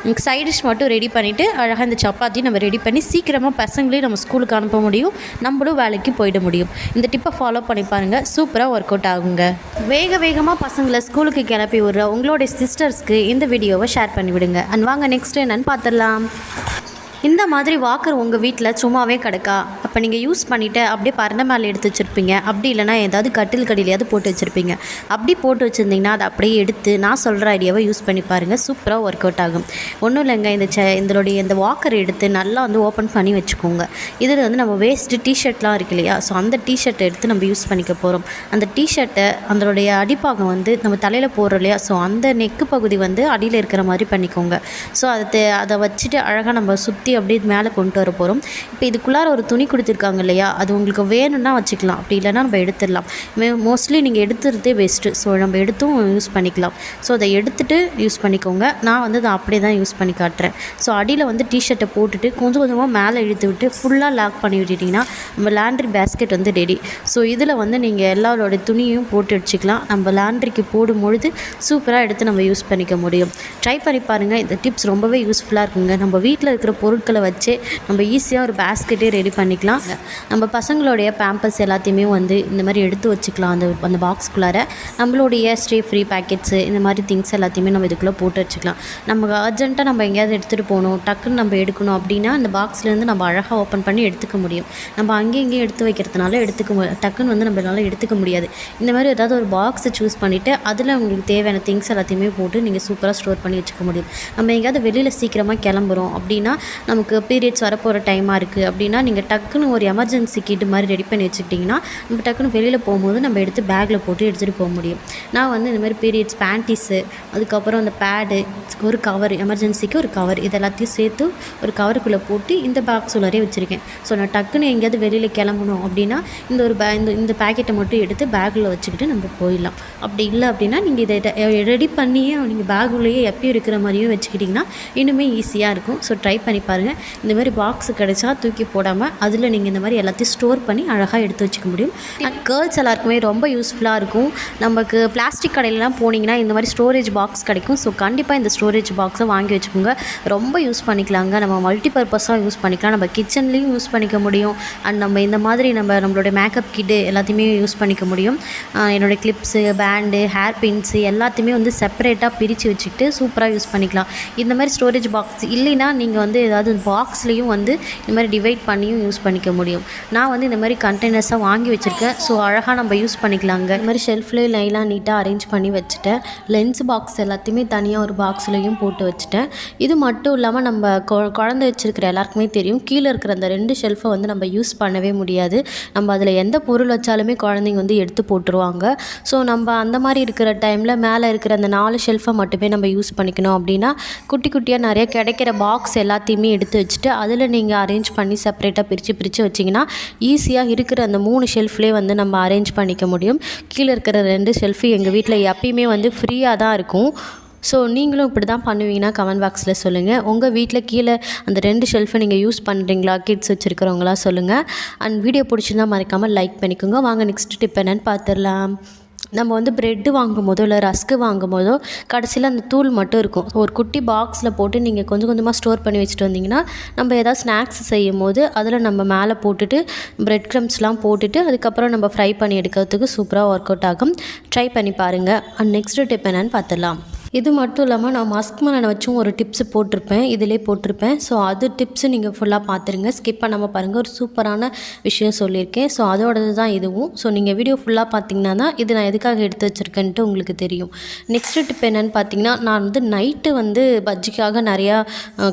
சைட் டிஷ் மட்டும் ரெடி பண்ணிவிட்டு அழகாக இந்த சப்பாத்தியும் நம்ம ரெடி பண்ணி சீக்கிரமாக பசங்களையும் நம்ம ஸ்கூலுக்கு அனுப்ப முடியும், நம்மளும் வேலைக்கு போயிட முடியும். இந்த டிப்பை ஃபாலோ பண்ணி பாருங்கள், சூப்பராக ஒர்க் அவுட் ஆகுங்க. வேகமாக பசங்களை ஸ்கூலுக்கு கிளப்பி விடுற உங்களுடைய சிஸ்டர்ஸ்க்கு இந்த வீடியோவை ஷேர் பண்ணிவிடுங்க. அண்ட் வாங்க நெக்ஸ்ட் என்னன்னு பார்த்துடலாம். இந்த மாதிரி வாக்கர் உங்கள் வீட்டில் சும்மாவே கிடக்கா? அப்போ நீங்கள் யூஸ் பண்ணிவிட்டு அப்படியே பறந்த மேலே எடுத்து வச்சுருப்பீங்க. அப்படி இல்லைனா ஏதாவது கட்டில் கடியிலையாவது போட்டு வச்சுருப்பீங்க. அப்படி போட்டு வச்சுருந்தீங்கன்னா அதை அப்படியே எடுத்து நான் சொல்கிற ஐடியாவை யூஸ் பண்ணி பாருங்கள். சூப்பராக ஒர்க் அவுட் ஆகும். ஒன்றும் இல்லைங்க, இந்த வாக்கர் எடுத்து நல்லா வந்து ஓப்பன் பண்ணி வச்சுக்கோங்க. இதில் வந்து நம்ம வேஸ்ட்டு டிஷர்ட்லாம் இருக்கு இல்லையா, ஸோ அந்த டிஷர்ட்டை எடுத்து நம்ம யூஸ் பண்ணிக்க போகிறோம். அந்த டிஷர்ட்டை அதனுடைய அடிப்பாகம் வந்து நம்ம தலையில் போடுறோம் இல்லையா, ஸோ அந்த நெக்கு பகுதி வந்து அடியில் இருக்கிற மாதிரி பண்ணிக்கோங்க. ஸோ அதை வச்சுட்டு அழகாக நம்ம சுற்றி அப்படியே மேலே கொண்டு வர போகிறோம். இப்போ இதுக்குள்ளார ஒரு துணி கொடுத்துருக்காங்க இல்லையா, அது உங்களுக்கு வேணும்னா வச்சுக்கலாம், அப்படி இல்லைனா நம்ம எடுத்துடலாம். மோஸ்ட்லி நீங்கள் எடுத்துறதே பெஸ்ட்டு. ஸோ நம்ம எடுத்தும் யூஸ் பண்ணிக்கலாம். ஸோ அதை எடுத்துகிட்டு யூஸ் பண்ணிக்கோங்க. நான் வந்து அதை அப்படியே தான் யூஸ் பண்ணி காட்டுறேன். ஸோ அடியில் வந்து டிஷர்ட்டை போட்டுட்டு கொஞ்சம் கொஞ்சமாக மேலே இழுத்து விட்டு ஃபுல்லாக லாக் பண்ணி விட்டுட்டிங்கன்னா நம்ம லாண்ட்ரி பேஸ்கெட் வந்து ரெடி. ஸோ இதில் வந்து நீங்கள் எல்லாரோடைய துணியும் போட்டு வச்சுக்கலாம். நம்ம லாண்ட்ரிக்கு போடும்பொழுது சூப்பராக எடுத்து நம்ம யூஸ் பண்ணிக்க முடியும். ட்ரை பண்ணி பாருங்கள். இந்த டிப்ஸ் ரொம்பவே யூஸ்ஃபுல்லாக இருக்குங்க. நம்ம வீட்டில் இருக்கிற பொருட்களை வச்சு நம்ம ஈஸியாக ஒரு பேஸ்கெட்டே ரெடி பண்ணிக்கலாம். நம்ம பசங்களுடைய பேம்பர்ஸ் எல்லாத்தையுமே வந்து இந்த மாதிரி எடுத்து வச்சுக்கலாம். அந்த பாக்ஸ்குள்ளார நம்மளுடைய ஸ்டே ஃப்ரீ பேக்கெட்ஸு இந்த மாதிரி திங்ஸ் எல்லாத்தையுமே நம்ம இதுக்குள்ளே போட்டு வச்சுக்கலாம். நமக்கு அர்ஜென்ட்டாக நம்ம எங்கேயாவது எடுத்துகிட்டு போகணும், டக்குன்னு நம்ம எடுக்கணும் அப்படின்னா அந்த பாக்ஸ்லேருந்து நம்ம அழகாக ஓப்பன் பண்ணி எடுத்துக்க முடியும். நம்ம அங்கேயும் இங்கேயும் எடுத்து வைக்கிறதுனால டக்குன்னு வந்து நம்மளால் எடுத்துக்க முடியாது. இந்த மாதிரி ஏதாவது ஒரு பாக்ஸை சூஸ் பண்ணிவிட்டு அதில் உங்களுக்கு தேவையான திங்ஸ் எல்லாத்தையுமே போட்டு நீங்கள் சூப்பராக ஸ்டோர் பண்ணி வச்சுக்க முடியும். நம்ம எங்கேயாவது வெளியில் சீக்கிரமாக கிளம்புறோம் அப்படின்னா, நமக்கு பீரியட்ஸ் வரப்போகிற டைமாக இருக்குது அப்படின்னா, நீங்கள் டக்குன்னு ஒரு எமர்ஜென்சி கிட் மாதிரி ரெடி பண்ணி வச்சுக்கிட்டிங்கன்னா நம்ம டக்குன்னு வெளியில் போகும்போது நம்ம எடுத்து பேக்கில் போட்டு எடுத்துகிட்டு போக முடியும். நான் வந்து இந்த மாதிரி பீரியட்ஸ் பேண்டீஸு, அதுக்கப்புறம் அந்த பேடு, ஒரு கவர், எமர்ஜென்சிக்கு ஒரு கவர், இது எல்லாத்தையும் சேர்த்து ஒரு கவருக்குள்ளே போட்டு இந்த பாக்ஸ் உள்ளே வச்சுருக்கேன். ஸோ நான் டக்குன்னு எங்கேயாவது வெளியில் கிளம்பணும் அப்படின்னா இந்த பேக்கெட்டை மட்டும் எடுத்து பேக்கில் வச்சுக்கிட்டு நம்ம போயிடலாம். அப்படி இல்லை அப்படின்னா நீங்கள் இதை ரெடி பண்ணியே நீங்கள் பேக்குள்ளேயே எப்பயும் இருக்கிற மாதிரியும் வச்சுக்கிட்டிங்கன்னா இன்னுமே ஈஸியாக இருக்கும். ஸோ ட்ரை பண்ணி பாருங்கள். இந்த மாதிரி பாக்ஸ் கிடைச்சா தூக்கி போடாமல் அதில் நீங்கள் இந்த மாதிரி எல்லாத்தையும் ஸ்டோர் பண்ணி அழகாக எடுத்து வச்சுக்க முடியும். கேர்ள்ஸ் எல்லாருக்குமே ரொம்ப யூஸ்ஃபுல்லாக இருக்கும். நமக்கு பிளாஸ்டிக் கடையிலலாம் போனீங்கன்னா இந்த மாதிரி ஸ்டோரேஜ் பாக்ஸ் கிடைக்கும். ஸோ கண்டிப்பாக இந்த ஸ்டோரேஜ் பாக்ஸை வாங்கி வச்சுக்கோங்க. ரொம்ப யூஸ் பண்ணிக்கலாங்க. நம்ம மல்டிபர்பஸாக யூஸ் பண்ணிக்கலாம். நம்ம கிச்சன்லேயும் யூஸ் பண்ணிக்க முடியும். அண்ட் நம்ம இந்த மாதிரி நம்மளுடைய மேக்கப் கிட்டு எல்லாத்தையுமே யூஸ் பண்ணிக்க முடியும். என்னோடய கிளிப்ஸு, பேண்டு, ஹேர் பின்ஸு எல்லாத்தையுமே வந்து செப்பரேட்டாக பிரித்து வச்சுக்கிட்டு சூப்பராக யூஸ் பண்ணிக்கலாம். இந்த மாதிரி ஸ்டோரேஜ் பாக்ஸ் இல்லைன்னா நீங்கள் வந்து ஏதாவது பாக்ஸ்லேயும் வந்து இந்த மாதிரி டிவைட் பண்ணியும் யூஸ் பண்ணிக்க முடியும். நான் வந்து இந்த மாதிரி கண்டெய்னர்ஸாக வாங்கி வச்சுருக்கேன். ஸோ அழகாக நம்ம யூஸ் பண்ணிக்கலாங்க. இந்த மாதிரி ஷெல்ஃப்லேயே லைனாக நீட்டாக அரேஞ்ச் பண்ணி வச்சுட்டேன். லென்ஸ் பாக்ஸ் எல்லாத்தையுமே தனியாக ஒரு பாக்ஸ்லேயும் போட்டு வச்சுட்டேன். இது மட்டும் இல்லாமல் நம்ம குழந்தை வச்சுருக்கிற எல்லாருக்குமே தெரியும், கீழே இருக்கிற அந்த 2 ஷெல்ஃபை வந்து நம்ம யூஸ் பண்ணவே முடியாது. நம்ம அதில் எந்த பொருள் வச்சாலுமே குழந்தைங்க வந்து எடுத்து போட்டுருவாங்க. ஸோ நம்ம அந்த மாதிரி இருக்கிற டைமில் மேலே இருக்கிற அந்த 4 ஷெல்ஃபை மட்டுமே நம்ம யூஸ் பண்ணிக்கணும் அப்படின்னா குட்டி குட்டியாக நிறைய கிடைக்கிற பாக்ஸ் எல்லாத்தையுமே எடுத்து வச்சுட்டு அதில் நீங்கள் அரேஞ்ச் பண்ணி செப்பரேட்டாக பிரித்து வச்சிங்கன்னா ஈஸியாக இருக்கிற அந்த 3 ஷெல்ஃப்லேயே வந்து நம்ம அரேஞ்ச் பண்ணிக்க முடியும். கீழே இருக்கிற 2 ஷெல்ஃபு எங்கள் வீட்டில் எப்பயுமே வந்து ஃப்ரீயாக தான் இருக்கும். ஸோ நீங்களும் இப்படி தான் பண்ணுவீங்கன்னா கமெண்ட் பாக்ஸில் சொல்லுங்கள். உங்கள் வீட்டில் கீழே அந்த 2 ஷெல்ஃபை நீங்கள் யூஸ் பண்ணுறீங்களா, கிட்ஸ் வச்சுருக்கிறவங்களா சொல்லுங்கள். அண்ட் வீடியோ பிடிச்சிருந்தால் மறக்காமல் லைக் பண்ணிக்கோங்க. வாங்க நெக்ஸ்ட் டிப் என்னென்னு பார்த்துடலாம். நம்ம வந்து ப்ரெட்டு வாங்கும் போதோ இல்லை ரஸ்க்கு வாங்கும் போதோ கடைசியில் அந்த தூள் மட்டும் இருக்கும். ஒரு குட்டி பாக்ஸில் போட்டு நீங்கள் கொஞ்சம் கொஞ்சமாக ஸ்டோர் பண்ணி வச்சுட்டு வந்தீங்கன்னா நம்ம ஏதாவது ஸ்நாக்ஸ் செய்யும் போது அதில் நம்ம மேலே போட்டுட்டு ப்ரெட் க்ரம்ஸ்லாம் போட்டுட்டு அதுக்கப்புறம் நம்ம ஃப்ரை பண்ணி எடுக்கிறதுக்கு சூப்பராக ஒர்க் அவுட் ஆகும். ட்ரை பண்ணி பாருங்கள். அண்ட் நெக்ஸ்ட் டிப் என்னென்னு பார்த்துடலாம். இது மட்டும் இல்லாமல் நான் மஸ்க் மெலனை வச்சும் ஒரு டிப்ஸ் போட்டிருப்பேன், இதிலே போட்டிருப்பேன். ஸோ அது டிப்ஸு நீங்கள் ஃபுல்லாக பார்த்துருங்க, ஸ்கிப் பண்ணாமல் பாருங்கள். ஒரு சூப்பரான விஷயம் சொல்லியிருக்கேன். ஸோ அதோடது தான் இதுவும். ஸோ நீங்கள் வீடியோ ஃபுல்லாக பார்த்தீங்கன்னா தான் இது நான் எதுக்காக எடுத்து வச்சுருக்கேன்ட்டு உங்களுக்கு தெரியும். நெக்ஸ்ட் டிப் என்னென்னு பார்த்தீங்கன்னா, நான் வந்து நைட்டு வந்து பஜ்ஜிக்காக நிறையா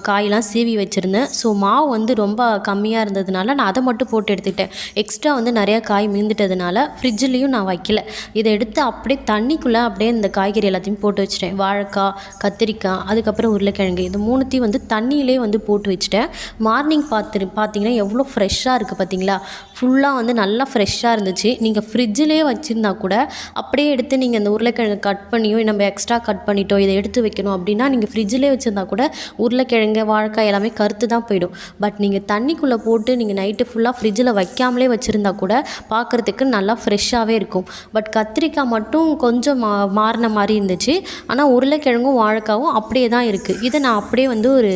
காயெலாம் சீவி வச்சுருந்தேன். ஸோ மாவு வந்து ரொம்ப கம்மியாக இருந்ததுனால நான் அதை மட்டும் போட்டு எடுத்துக்கிட்டேன். எக்ஸ்ட்ரா வந்து நிறையா காய் மீந்துட்டதுனால ஃப்ரிட்ஜ்லேயும் நான் வைக்கல. இதை எடுத்து அப்படியே தண்ணிக்குள்ளே அப்படியே இந்த காய்கறி எல்லாத்தையும் போட்டு வச்சுட்டேன். வாழைக்காய், கத்திரிக்காய், அதுக்கப்புறம் உருளைக்கிழங்கு, இது 3த்தையும் வந்து தண்ணியிலே வந்து போட்டு வச்சுட்டேன். மார்னிங் பார்த்தீங்கன்னா எவ்வளோ ஃப்ரெஷ்ஷாக இருக்குது பார்த்தீங்களா. ஃபுல்லாக வந்து நல்லா ஃப்ரெஷ்ஷாக இருந்துச்சு. நீங்கள் ஃப்ரிட்ஜிலே வச்சுருந்தா கூட அப்படியே எடுத்து நீங்கள் அந்த உருளைக்கிழங்கு கட் பண்ணியோ நம்ம எக்ஸ்ட்ரா கட் பண்ணிட்டோ இதை எடுத்து வைக்கணும் அப்படின்னா நீங்கள் ஃப்ரிட்ஜிலே வச்சுருந்தா கூட உருளைக்கிழங்கு, வாழைக்காய் எல்லாமே கருத்து தான் போயிடும். பட் நீங்கள் தண்ணிக்குள்ளே போட்டு நீங்கள் நைட்டு ஃபுல்லாக ஃப்ரிட்ஜில் வைக்காமலே வச்சுருந்தா கூட பார்க்குறதுக்கு நல்லா ஃப்ரெஷ்ஷாகவே இருக்கும். பட் கத்திரிக்காய் மட்டும் கொஞ்சம் மாறின மாதிரி இருந்துச்சு. ஆனால் உருளைக்கிழங்கும் வாழைக்காவும் அப்படியே தான் இருக்குது. இதை நான் அப்படியே வந்து ஒரு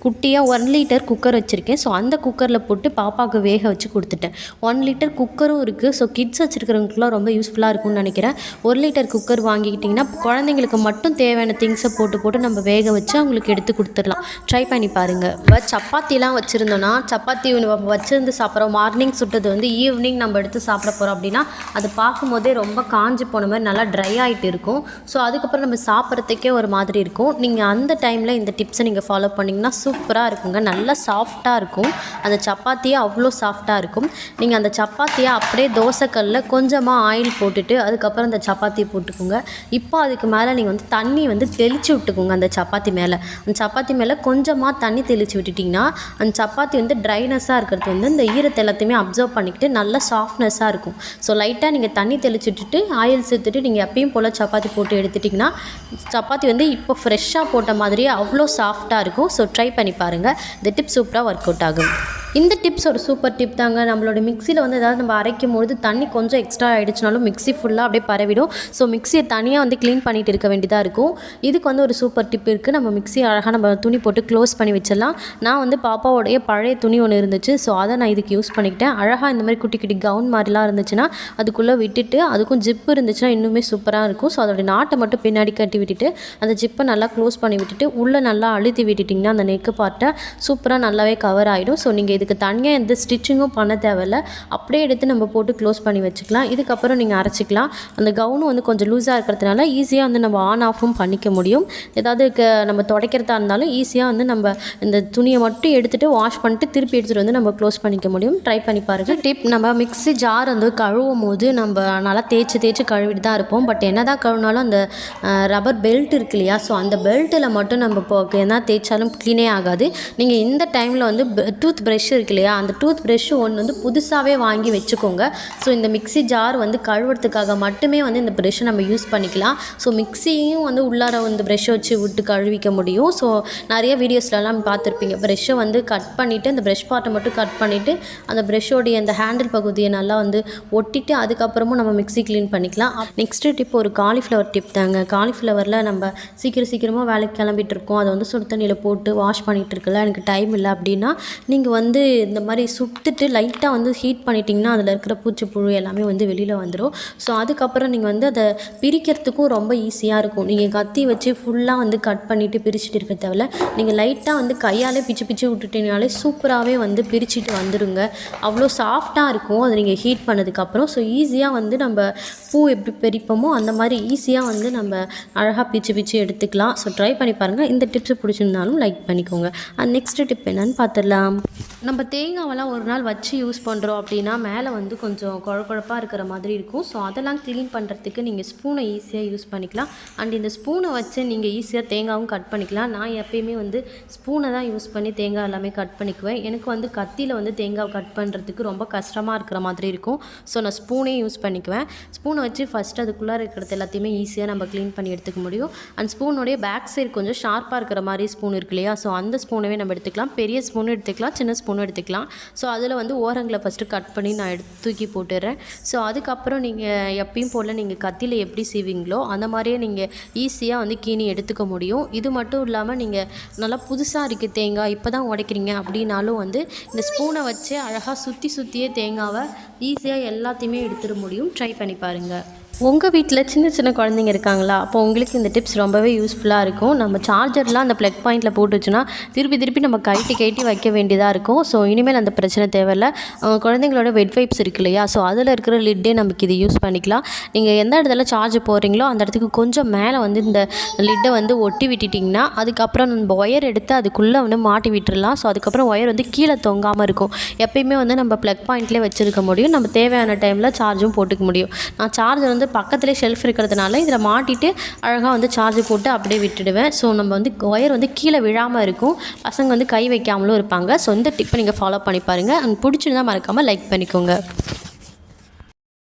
குட்டியாக 1 லிட்டர் குக்கர் வச்சுருக்கேன். ஸோ அந்த குக்கரில் போட்டு பாப்பாவுக்கு வேக வச்சு கொடுத்துட்டேன். 1 லிட்டர் குக்கரும் இருக்குது. ஸோ கிட்ஸ் வச்சுருக்கிறவங்களுக்குலாம் ரொம்ப யூஸ்ஃபுல்லாக இருக்கும்னு நினைக்கிறேன். 1 லிட்டர் குக்கர் வாங்கிக்கிட்டிங்கன்னா குழந்தைங்களுக்கு மட்டும் தேவையான திங்ஸை போட்டு நம்ம வேக வச்சு அவங்களுக்கு எடுத்து கொடுத்துடலாம். ட்ரை பண்ணி பாருங்கள். இப்போ சப்பாத்திலாம் வச்சுருந்தோன்னா சப்பாத்தி வச்சுருந்து சாப்பிட்றோம். மார்னிங் சுட்டது வந்து ஈவினிங் நம்ம எடுத்து சாப்பிட போகிறோம் அப்படின்னா அது பார்க்கும்போதே ரொம்ப காஞ்சி போன மாதிரி நல்லா ட்ரை ஆகிட்டு இருக்கும். ஸோ அதுக்கப்புறம் நம்ம சாப்பிட்றதுக்கே ஒரு மாதிரி இருக்கும். நீங்கள் அந்த டைமில் இந்த டிப்ஸை நீங்கள் ஃபாலோ பண்ணிங்கன்னா சூப்பராக இருக்குங்க. நல்லா சாஃப்டாக இருக்கும். அந்த சப்பாத்தியே அவ்வளோ சாஃப்டாக இருக்கும். நீங்கள் அந்த சப்பாத்தியை அப்படியே தோசைக்கல்லில் கொஞ்சமாக ஆயில் போட்டுட்டு அதுக்கப்புறம் அந்த சப்பாத்தியை போட்டுக்கோங்க. இப்போ அதுக்கு மேலே நீங்கள் வந்து தண்ணி வந்து தெளித்து விட்டுக்கோங்க. அந்த சப்பாத்தி மேலே கொஞ்சமாக தண்ணி தெளித்து விட்டுட்டிங்கன்னா அந்த சப்பாத்தி வந்து ட்ரைனஸாக இருக்கிறது வந்து இந்த ஈரத்தை எல்லாத்தையுமே அப்சர்வ் பண்ணிக்கிட்டு நல்லா சாஃப்ட்னஸாக இருக்கும். ஸோ லைட்டாக நீங்கள் தண்ணி தெளித்து விட்டுட்டு ஆயில் சேர்த்துட்டு நீங்கள் எப்பயும் போல் சப்பாத்தி போட்டு எடுத்துட்டிங்கன்னா சப்பாத்தி வந்து இப்போ ஃப்ரெஷ்ஷாக போட்ட மாதிரியே அவ்வளோ சாஃப்டாக இருக்கும். ஸோ ட்ரை பண்ணி பாருங்கள். இந்த டிப் சூப்பராக ஒர்க் அவுட் ஆகும். இந்த டிப்ஸ் ஒரு சூப்பர் டிப் தாங்க. நம்மளோட மிக்சியில் வந்து ஏதாவது நம்ம அரைக்கும் பொழுது தண்ணி கொஞ்சம் எக்ஸ்ட்ரா ஆகிடுச்சுனாலும் மிக்ஸி ஃபுல்லாக அப்படியே பரவிடும். ஸோ மிக்ஸியை தனியாக வந்து க்ளீன் பண்ணிகிட்டு இருக்க வேண்டியதாக இருக்கும். இதுக்கு வந்து ஒரு சூப்பர் டிப் இருக்குது. நம்ம மிக்ஸி அழகாக நம்ம துணி போட்டு க்ளோஸ் பண்ணி வச்சிடலாம். நான் வந்து பாப்பாவோடைய பழைய துணி ஒன்று இருந்துச்சு. ஸோ அதை நான் இதுக்கு யூஸ் பண்ணிக்கிட்டேன். அழகாக இந்த மாதிரி குட்டி குட்டி கவுன் மாதிரிலாம் இருந்துச்சுன்னா அதுக்குள்ளே விட்டுட்டு அதுக்கும் ஜிப்பு இருந்துச்சுன்னா இன்னுமே சூப்பராக இருக்கும். ஸோ அதோடைய நாட்டை மட்டும் பின்னாடி கட்டி விட்டுட்டு அந்த ஜிப்பை நல்லா க்ளோஸ் பண்ணி விட்டுட்டு உள்ளே நல்லா அழுத்தி விட்டுட்டிங்கன்னா அந்த நெக்கு பார்ட்டை சூப்பராக நல்லாவே கவர் ஆகிடும். ஸோ நீங்கள் இதுக்கு தனியாக எந்த ஸ்டிச்சிங்கும் பண்ண தேவையில்ல. அப்படியே எடுத்து நம்ம போட்டு க்ளோஸ் பண்ணி வச்சுக்கலாம். இதுக்கப்புறம் நீங்கள் அரைச்சிக்கலாம். அந்த கவுனும் வந்து கொஞ்சம் லூஸாக இருக்கிறதுனால ஈஸியாக வந்து நம்ம ஆன் ஆஃபும் பண்ணிக்க முடியும். ஏதாவது நம்ம துடைக்கிறதா இருந்தாலும் ஈஸியாக வந்து நம்ம இந்த துணியை மட்டும் எடுத்துகிட்டு வாஷ் பண்ணிட்டு திருப்பி எடுத்துகிட்டு வந்து நம்ம க்ளோஸ் பண்ணிக்க முடியும். ட்ரை பண்ணி பாருங்கள். டிப், நம்ம மிக்ஸி ஜார் வந்து கழுவும் போது நம்ம நல்லா தேய்ச்சி கழுவிட்டு தான் இருப்போம். பட் என்ன தான் கழுவினாலும் அந்த ரப்பர் பெல்ட் இருக்கு இல்லையா, ஸோ அந்த பெல்ட்டில் மட்டும் நம்ம இப்போ என்ன தேய்ச்சாலும் க்ளீனே ஆகாது. நீங்கள் இந்த டைமில் வந்து டூத் ப்ரஷ் இருக்கு இல்லையா, அந்த டூத் ப்ரஷ்ஷு ஒன்று வந்து புதுசாகவே வாங்கி வச்சுக்கோங்க. ஸோ இந்த மிக்ஸி ஜார் வந்து கழுவுறதுக்காக மட்டுமே வந்து இந்த ப்ரஷ்ஷை நம்ம யூஸ் பண்ணிக்கலாம். ஸோ மிக்ஸியும் வந்து உள்ளார வந்து ப்ரஷ்ஷை வச்சு விட்டு கழுவிக்க முடியும். ஸோ நிறைய வீடியோஸ்லாம் பார்த்துருப்பீங்க. ப்ரஷ்ஷை வந்து கட் பண்ணிவிட்டு அந்த ப்ரஷ் பார்ட்டை மட்டும் கட் பண்ணிவிட்டு அந்த ப்ரஷ்ஷோடைய அந்த ஹேண்டில் பகுதியை நல்லா வந்து ஒட்டிட்டு அதுக்கப்புறமும் நம்ம மிக்ஸி க்ளீன் பண்ணிக்கலாம். நெக்ஸ்ட்டு டிப் ஒரு காலிஃப்ளவர் டிப் தாங்க. காலிஃப்ளவரில் நம்ம சீக்கிரமாக வேலைக்கு கிளம்பிட்டு இருக்கோம். அதை வந்து சுடு தண்ணியில் போட்டு வாஷ் பண்ணிகிட்டு இருக்கல, எனக்கு டைம் இல்லை அப்படின்னா நீங்கள் வந்து இந்த மாதிரி சுட்டுட்டு லைட்டாக வந்து ஹீட் பண்ணிட்டிங்கன்னா அதில் இருக்கிற பூச்சி புழு எல்லாமே வந்து வெளியில் வந்துடும். ஸோ அதுக்கப்புறம் நீங்கள் வந்து அதை பிரிக்கிறதுக்கும் ரொம்ப ஈஸியாக இருக்கும். நீங்கள் கத்தி வச்சு ஃபுல்லாக வந்து கட் பண்ணிவிட்டு பிரிச்சுட்டு இருக்க தேவையில்ல. நீங்கள் லைட்டாக வந்து கையாலே பிச்சு விட்டுட்டிங்கனாலே சூப்பராகவே வந்து பிரிச்சுட்டு வந்துடுங்க. அவ்வளோ சாஃப்டாக இருக்கும் அது நீங்கள் ஹீட் பண்ணதுக்கப்புறம். ஸோ ஈஸியாக வந்து நம்ம பூ எப்படி பிரிப்போமோ அந்த மாதிரி ஈஸியாக வந்து நம்ம அழகாக பிச்சு எடுத்துக்கலாம். ஸோ ட்ரை பண்ணி பாருங்கள். இந்த டிப்ஸ் பிடிச்சிருந்தாலும் லைக் பண்ணிக்கோங்க. நெக்ஸ்ட் டிப் என்னன்னு பார்த்துடலாம். நம்ம தேங்காவெல்லாம் ஒரு நாள் வச்சு யூஸ் பண்ணுறோம் அப்படின்னா மேலே வந்து கொஞ்சம் குழப்பாக இருக்கிற மாதிரி இருக்கும். ஸோ அதெல்லாம் க்ளீன் பண்ணுறதுக்கு நீங்கள் ஸ்பூனை ஈஸியாக யூஸ் பண்ணிக்கலாம். அண்ட் இந்த ஸ்பூனை வச்சு நீங்கள் ஈஸியாக தேங்காவும் கட் பண்ணிக்கலாம். நான் எப்பயுமே வந்து ஸ்பூனை தான் யூஸ் பண்ணி தேங்காய் எல்லாமே கட் பண்ணிக்குவேன். எனக்கு வந்து கத்தியில் வந்து தேங்காய் கட் பண்ணுறதுக்கு ரொம்ப கஷ்டமாக இருக்கிற மாதிரி இருக்கும். ஸோ நான் ஸ்பூனே யூஸ் பண்ணிக்குவேன். ஸ்பூனை வச்சு ஃபஸ்ட்டு அதுக்குள்ளே இருக்கிறது எல்லாத்தையுமே ஈஸியாக நம்ம க்ளீன் பண்ணி எடுத்துக்க முடியும். அண்ட் ஸ்பூனுடைய பேக் சைடு கொஞ்சம் ஷார்ப்பாக இருக்கிற மாதிரி ஸ்பூன் இருக்கு இல்லையா, ஸோ அந்த ஸ்பூனவே நம்ம எடுத்துக்கலாம். பெரிய ஸ்பூனும் எடுத்துக்கலாம், சின்ன ஸ்பூனும் எடுத்துக்கலாம். ஸோ அதில் வந்து ஓரங்களை ஃபஸ்ட்டு கட் பண்ணி நான் தூக்கி போட்டுடுறேன். ஸோ அதுக்கப்புறம் நீங்கள் எப்பயும் போல் நீங்கள் கத்தியில் எப்படி செய்வீங்களோ அந்த மாதிரியே நீங்கள் ஈஸியாக வந்து கீனி எடுத்துக்க முடியும். இது மட்டும் இல்லாமல் நீங்கள் நல்லா புதுசாக இருக்குது தேங்காய் இப்போ தான் உடைக்கிறீங்க அப்படின்னாலும் வந்து இந்த ஸ்பூனை வச்சு அழகாக சுற்றியே தேங்காவை ஈஸியாக எல்லாத்தையுமே எடுத்துட முடியும். ட்ரை பண்ணி பாருங்கள். உங்கள் வீட்டில் சின்ன குழந்தைங்க இருக்காங்களா, அப்போ உங்களுக்கு இந்த டிப்ஸ் ரொம்பவே யூஸ்ஃபுல்லாக இருக்கும். நம்ம சார்ஜர்லாம் அந்த ப்ளக் பாயிண்டில் போட்டு வச்சுன்னா திருப்பி நம்ம கழட்டி வைக்க வேண்டியதாக இருக்கும். ஸோ இனிமேல் அந்த பிரச்சனை தேவையில்லை. குழந்தைங்களோட வெட் வைப்ஸ் இருக்கு இல்லையா, ஸோ அதில் இருக்கிற லிட்டே நமக்கு இது யூஸ் பண்ணிக்கலாம். நீங்கள் எந்த இடத்துல சார்ஜ் போடுறீங்களோ அந்த இடத்துக்கு கொஞ்சம் மேலே வந்து இந்த லிட்டை வந்து ஒட்டி விட்டுட்டிங்கன்னா அதுக்கப்புறம் நம்ம ஒயர் எடுத்து அதுக்குள்ளே வந்து மாட்டி விட்டுடலாம். ஸோ அதுக்கப்புறம் ஒயர் வந்து கீழே தொங்காமல் இருக்கும். எப்பயுமே வந்து நம்ம ப்ளக் பாயிண்ட்லேயே வச்சுருக்க முடியும். நம்ம தேவையான டைமில் சார்ஜும் போட்டுக்க முடியும். நான் சார்ஜர் வந்து பக்கத்துலேயே ஷெல்ஃப் இருக்கிறதுனால இதில் மாட்டிட்டு அழகாக வந்து சார்ஜ் போட்டு அப்படியே விட்டுடுவேன். ஸோ நம்ம வந்து ஒயர் வந்து கீழே விழாமல் இருக்கும். பசங்க வந்து கை வைக்காமலும் இருப்பாங்க. ஸோ இந்த டிப்பை நீங்கள் ஃபாலோ பண்ணி பாருங்கள். பிடிச்சிருந்தா மறக்காமல் லைக் பண்ணிக்கோங்க.